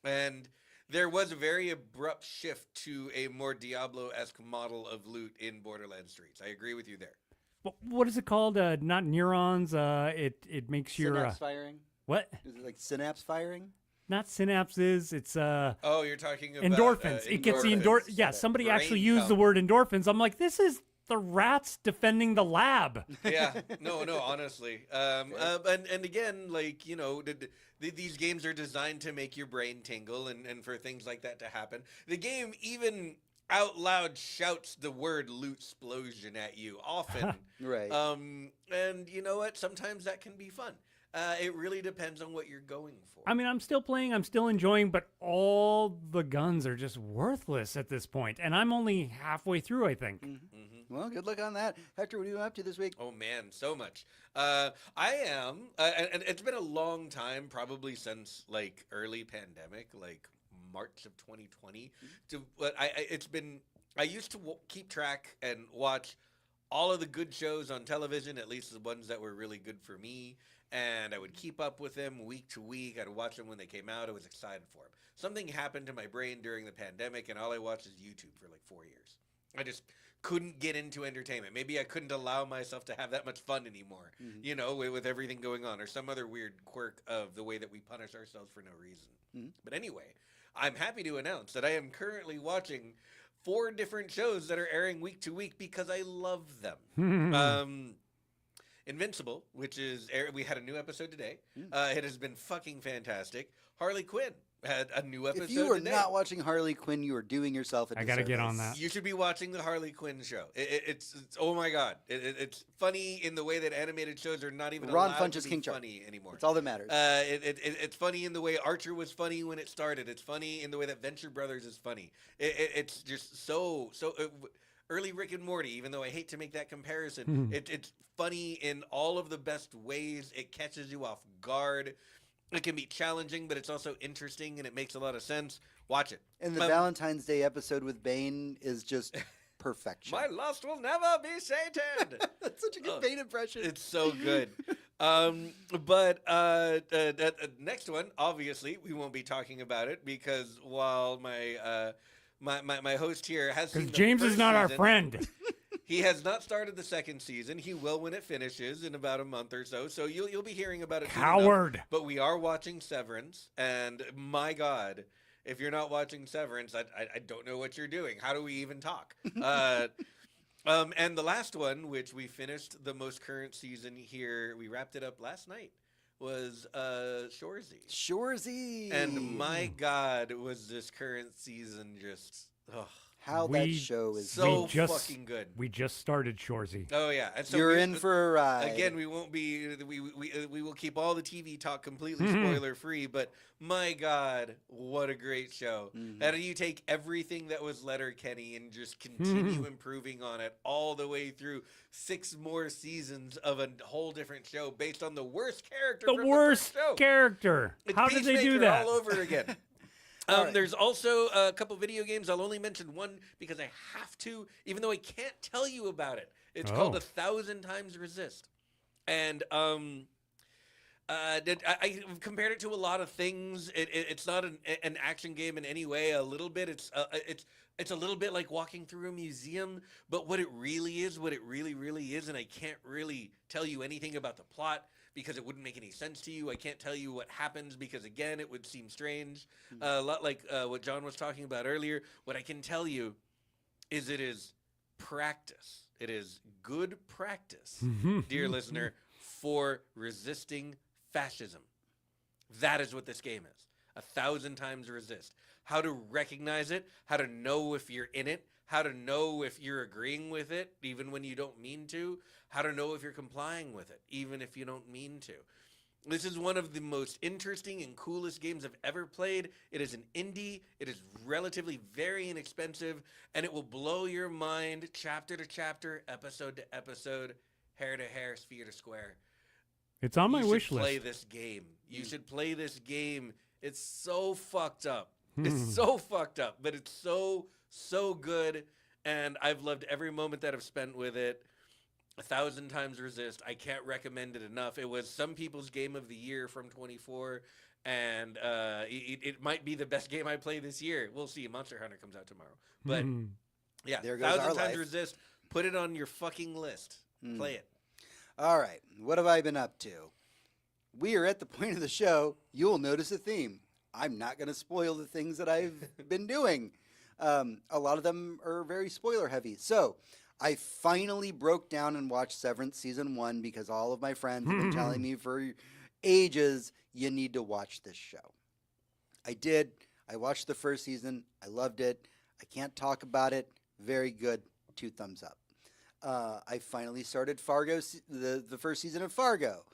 And there was a very abrupt shift to a more Diablo-esque model of loot in Borderlands streets. I agree with you there. What is it called? Not neurons. It makes your Synapse firing. what? Is it like synapse firing? Not synapses. It's Oh, you're talking about endorphins. It gets the endorphins. Yeah, somebody Brain actually used the pump. word endorphins. I'm like, this is the rats defending the lab. Yeah, no, honestly. And again, like, you know, these games are designed to make your brain tingle and for things like that to happen. The game even out loud shouts the word loot explosion at you often. Right. And you know what? Sometimes that can be fun. It really depends on what you're going for. I mean, I'm still playing, I'm still enjoying, but all the guns are just worthless at this point, and I'm only halfway through, I think. Well, good luck on that. Hector, what are you up to this week? Oh man, so much. I am, and it's been a long time, probably since like early pandemic, like March of 2020. But it's been. I used to keep track and watch all of the good shows on television, at least the ones that were really good for me, and I would keep up with them week to week. I'd watch them when they came out. I was excited for them. Something happened to my brain during the pandemic, and all I watched is YouTube for like 4 years. I just couldn't get into entertainment. Maybe I couldn't allow myself to have that much fun anymore, you know, with everything going on, or some other weird quirk of the way that we punish ourselves for no reason. But anyway, I'm happy to announce that I am currently watching 4 different shows that are airing week to week because I love them. Invincible, which is we had a new episode today. It has been fucking fantastic. Harley Quinn had a new episode If you are today. not watching Harley Quinn, you are doing yourself a I gotta get on disservice. that. You should be watching the Harley Quinn show. It's oh my god, it's funny in the way that animated shows are not even Ron allowed Funch's to be King Shark. funny anymore. That's all that matters. It's funny in the way Archer was funny when it started. It's funny in the way that Venture Brothers is funny. It's just so early Rick and Morty. Even though I hate to make that comparison, it's funny in all of the best ways. It catches you off guard. It can be challenging, but it's also interesting and it makes a lot of sense. Watch it. And the Valentine's Day episode with Bane is just perfection. My lust will never be sated. That's such a good Bane impression. It's so good. But that next one, obviously, we won't be talking about it because while my host here has seen Because the James is first not our season, friend. He has not started the second season. He will when it finishes in about a month or so. So you'll be hearing about it soon enough. Coward. But we are watching Severance, and my God, if you're not watching Severance, I don't know what you're doing. How do we even talk? And the last one, which we finished the most current season here, we wrapped it up last night, was Shoresy. Shoresy. And my God, was this current season just How that show is. so We just- fucking good. We just started Shoresy. Oh yeah, and so You're in for a ride. Again, we won't be. We will keep all the TV talk completely spoiler free. But my God, what a great show! How do you take everything that was Letterkenny and just continue improving on it all the way through 6 more seasons of a whole different show based on the worst character? The from worst the first show. character. It's How did they do Peacemaker that? all over again? right. There's also a couple video games. I'll only mention one because I have to, even though I can't tell you about it. It's called Oh. 1,000 Times Resist. And I compared it to a lot of things. It's not an action game in any way. A little bit. It's a little bit like walking through a museum. But what it really is, what it really, really is, and I can't really tell you anything about the plot because it wouldn't make any sense to you. I can't tell you what happens because, again, it would seem strange. A lot like what John was talking about earlier. What I can tell you is it is practice. It is good practice, dear listener, for resisting fascism. That is what this game is. 1,000 times resist. How to recognize it, how to know if you're in it, how to know if you're agreeing with it, even when you don't mean to, how to know if you're complying with it, even if you don't mean to. This is one of the most interesting and coolest games I've ever played. It is an indie. It is relatively very inexpensive, and it will blow your mind chapter to chapter, episode to episode, hair to hair, sphere to square. It's on my You wish should play list. this game. You should play this game. It's so fucked up. It's so fucked up, but it's so good, and I've loved every moment that I've spent with it. 1,000 times resist. I can't recommend it enough. It was some people's game of the year from 24, and it might be the best game I play this year. We'll see. Monster Hunter comes out tomorrow, but yeah, There goes 1,000 our times life. resist. Put it on your fucking list. Play it. All right, what have I been up to? We are at the point of the show. You'll notice a theme. I'm not going to spoil the things that I've been doing. A lot of them are very spoiler heavy. So I finally broke down and watched Severance Season 1 because all of my friends have been telling me for ages, you need to watch this show. I did. I watched the first season. I loved it. I can't talk about it. Very good. 2 thumbs up. I finally started Fargo, the first season of Fargo.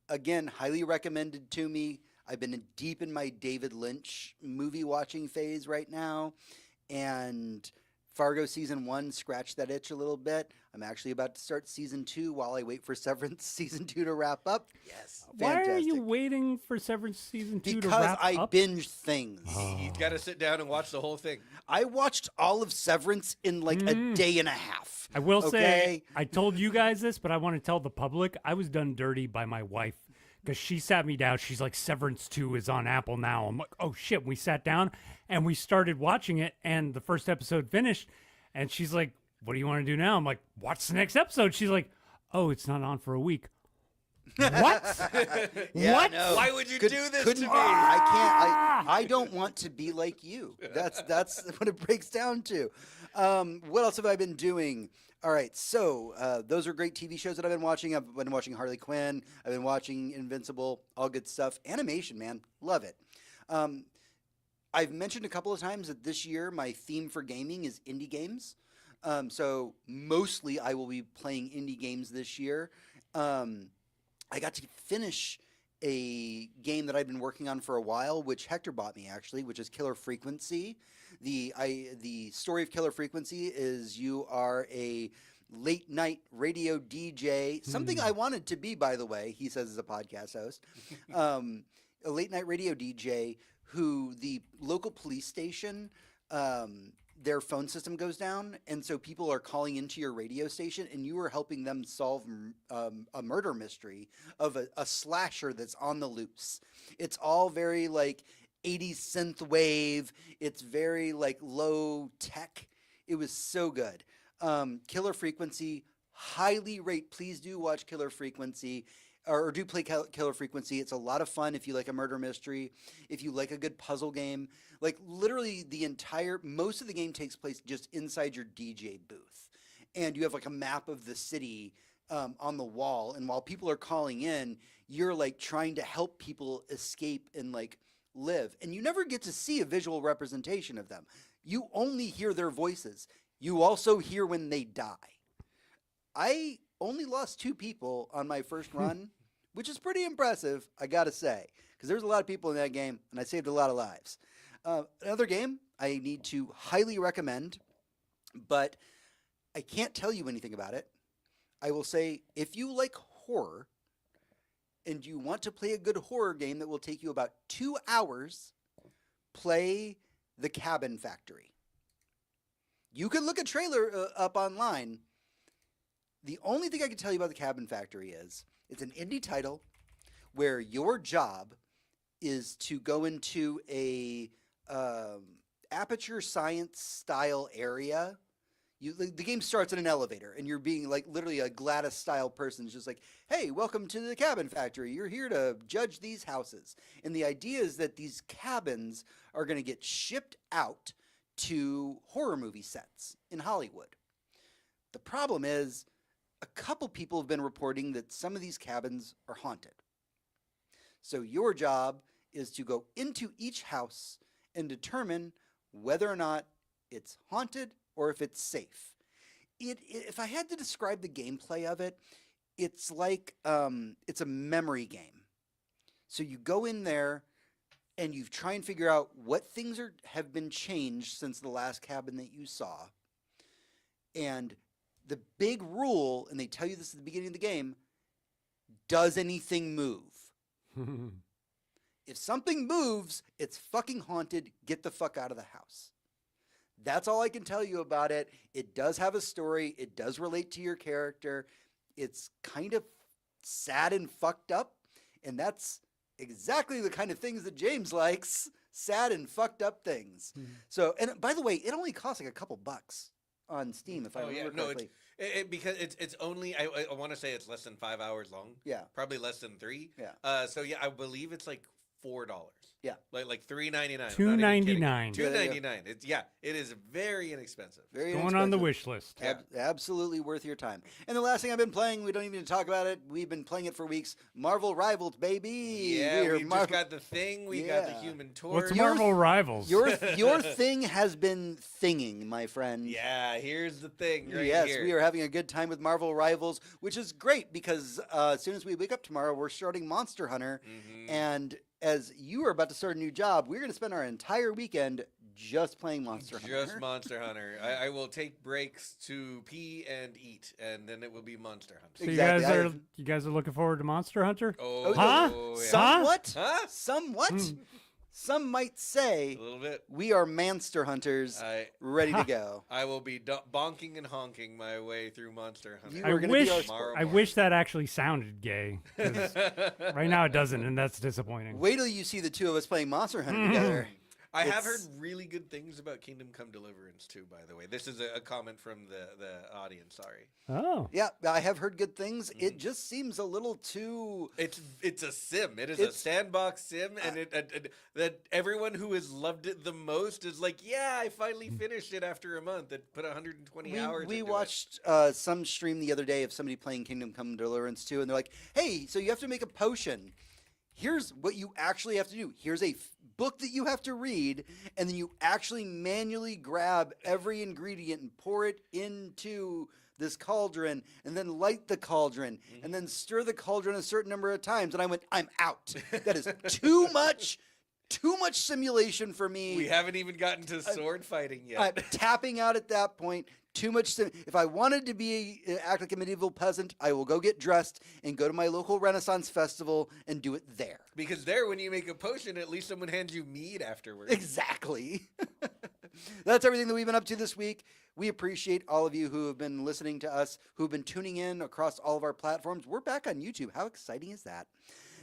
Again, highly recommended to me. I've been deep in my David Lynch movie watching phase right now. And Fargo Season 1 scratched that itch a little bit. I'm actually about to start Season 2 while I wait for Severance Season 2 to wrap up. Yes. Why are you Fantastic. waiting for Severance Season 2 to Because wrap I up? binge things. You got to sit down and watch the whole thing. I watched all of Severance in like a day and a half. I will Okay? say, I told you guys this, but I want to tell the public, I was done dirty by my wife because she sat me down. She's like, Severance 2 is on Apple now. I'm like, oh shit. We sat down and we started watching it, and the first episode finished, and she's like, what do you want to do now? I'm like, watch the next episode. She's like, oh, it's not on for a week. What? Yeah, What? no. Why would you do this couldn't to be. me? I don't want to be like you. That's what it breaks down to. What else have I been doing? All right, so those are great TV shows that I've been watching. I've been watching Harley Quinn. I've been watching Invincible. All good stuff. Animation, man, love it. I've mentioned a couple of times that this year my theme for gaming is indie games. So mostly I will be playing indie games this year. I got to finish a game that I've been working on for a while, which Hector bought me actually, which is Killer Frequency. The story of Killer Frequency is you are a late night radio DJ, something I wanted to be, by the way, he says as a podcast host. A late night radio DJ who the local police station, their phone system goes down, and so people are calling into your radio station, and you are helping them solve a murder mystery of a slasher that's on the loose. It's all very like 80s synth wave. It's very like low tech. It was so good. Killer Frequency, highly rate. Please do watch Killer Frequency. Or do play Killer Frequency. It's a lot of fun if you like a murder mystery, if you like a good puzzle game. Like literally most of the game takes place just inside your DJ booth. And you have like a map of the city on the wall. And while people are calling in, you're like trying to help people escape and like live. And you never get to see a visual representation of them. You only hear their voices. You also hear when they die. I only lost 2 people on my first run, which is pretty impressive, I gotta say, because there's a lot of people in that game, and I saved a lot of lives. Another game I need to highly recommend, but I can't tell you anything about it. I will say, if you like horror, and you want to play a good horror game that will take you about 2 hours, play The Cabin Factory. You can look a trailer up online. The only thing I can tell you about The Cabin Factory is it's an indie title where your job is to go into a aperture science style area. The game starts in an elevator, and you're being like literally a Gladys style person. It's just like, hey, welcome to the Cabin Factory. You're here to judge these houses. And the idea is that these cabins are going to get shipped out to horror movie sets in Hollywood. The problem is, a couple people have been reporting that some of these cabins are haunted. So your job is to go into each house and determine whether or not it's haunted or if it's safe. If I had to describe the gameplay of it, it's like it's a memory game. So you go in there and you try and figure out what things have been changed since the last cabin that you saw. And the big rule, and they tell you this at the beginning of the game, does anything move? If something moves, it's fucking haunted. Get the fuck out of the house. That's all I can tell you about it. It does have a story. It does relate to your character. It's kind of sad and fucked up. And that's exactly the kind of things that James likes. Sad and fucked up things. So, and by the way, it only costs like a couple bucks on Steam, if I remember correctly. Because it's only, I want to say it's less than 5 hours long. Yeah. Probably less than 3. Yeah. So yeah, I believe it's like $4. Yeah. Like $3.99. $2.99. $2.99. It's it is very inexpensive. Very Going on the inexpensive. wish list. Absolutely worth your time. And the last thing I've been playing, we don't even need to talk about it. We've been playing it for weeks. Marvel Rivals, baby. Yeah, are we just got the thing. We got the Human Torch. What's Marvel Rivals? Your thing has been thinging, my friend. Yeah, here's the thing right Yes, here. we are having a good time with Marvel Rivals, which is great because as soon as we wake up tomorrow, we're starting Monster Hunter. And as you are about to start a new job, we're going to spend our entire weekend just playing Monster Hunter. Just Monster Hunter. I will take breaks to pee and eat, and then it will be Monster Hunter. So Exactly. you guys are looking forward to Monster Hunter? Oh, Huh? yeah. Somewhat. Huh? Somewhat. Some might say A little bit. we are Manster Hunters ready to go. I will be bonking and honking my way through Monster Hunter. You I are gonna be our wish sport. I wish that actually sounded gay. 'Cause right now it doesn't, and that's disappointing. Wait till you see the two of us playing Monster Hunter together. I have heard It's- really good things about Kingdom Come Deliverance too, by the way. This is a comment from the audience, sorry. Oh. Yeah, I have heard good things. It just seems a little too. It's a sim. It is a It's- sandbox sim, and that everyone who has loved it the most is like, yeah, I finally finished it after a month. It put 120 hours. We into watched some stream the other day of somebody playing Kingdom Come Deliverance 2, and they're like, hey, so you have to make a potion. Here's what you actually have to do. Here's a book that you have to read, and then you actually manually grab every ingredient and pour it into this cauldron, and then light the cauldron, and then stir the cauldron a certain number of times. And I went, I'm out. That is too much simulation for me. We haven't even gotten to sword fighting yet. I'm tapping out at that point. Too much. If I wanted to act like a medieval peasant, I will go get dressed and go to my local Renaissance festival and do it there. Because there, when you make a potion, at least someone hands you mead afterwards. Exactly. That's everything that we've been up to this week. We appreciate all of you who have been listening to us, who have been tuning in across all of our platforms. We're back on YouTube. How exciting is that?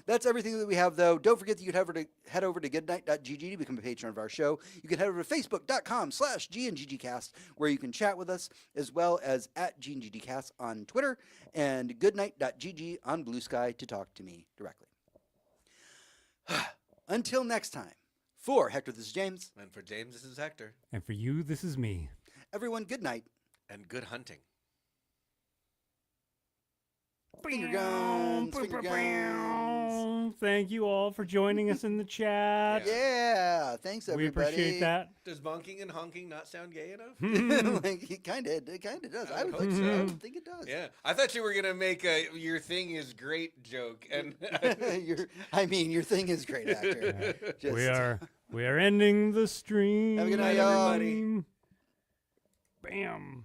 That's everything that we have, though. Don't forget that you can head over to goodnight.gg to become a patron of our show. You can head over to facebook.com/GNGGcast, where you can chat with us, as well as at GNGGcast on Twitter, and goodnight.gg on Blue Sky to talk to me directly. Until next time, for Hector, this is James. And for James, this is Hector. And for you, this is me. Everyone, good night. And good hunting. Finger guns, finger guns. Thank you all for joining us in the chat. Yeah, thanks everybody. We appreciate that. Does bonking and honking not sound gay enough? Like, it kind of does. I would hope think so. I so. would think it does. Yeah. I thought you were going to make a your thing is great joke. And your thing is great, actor. Just- We are ending the stream. Have a good night, y'all. Bam.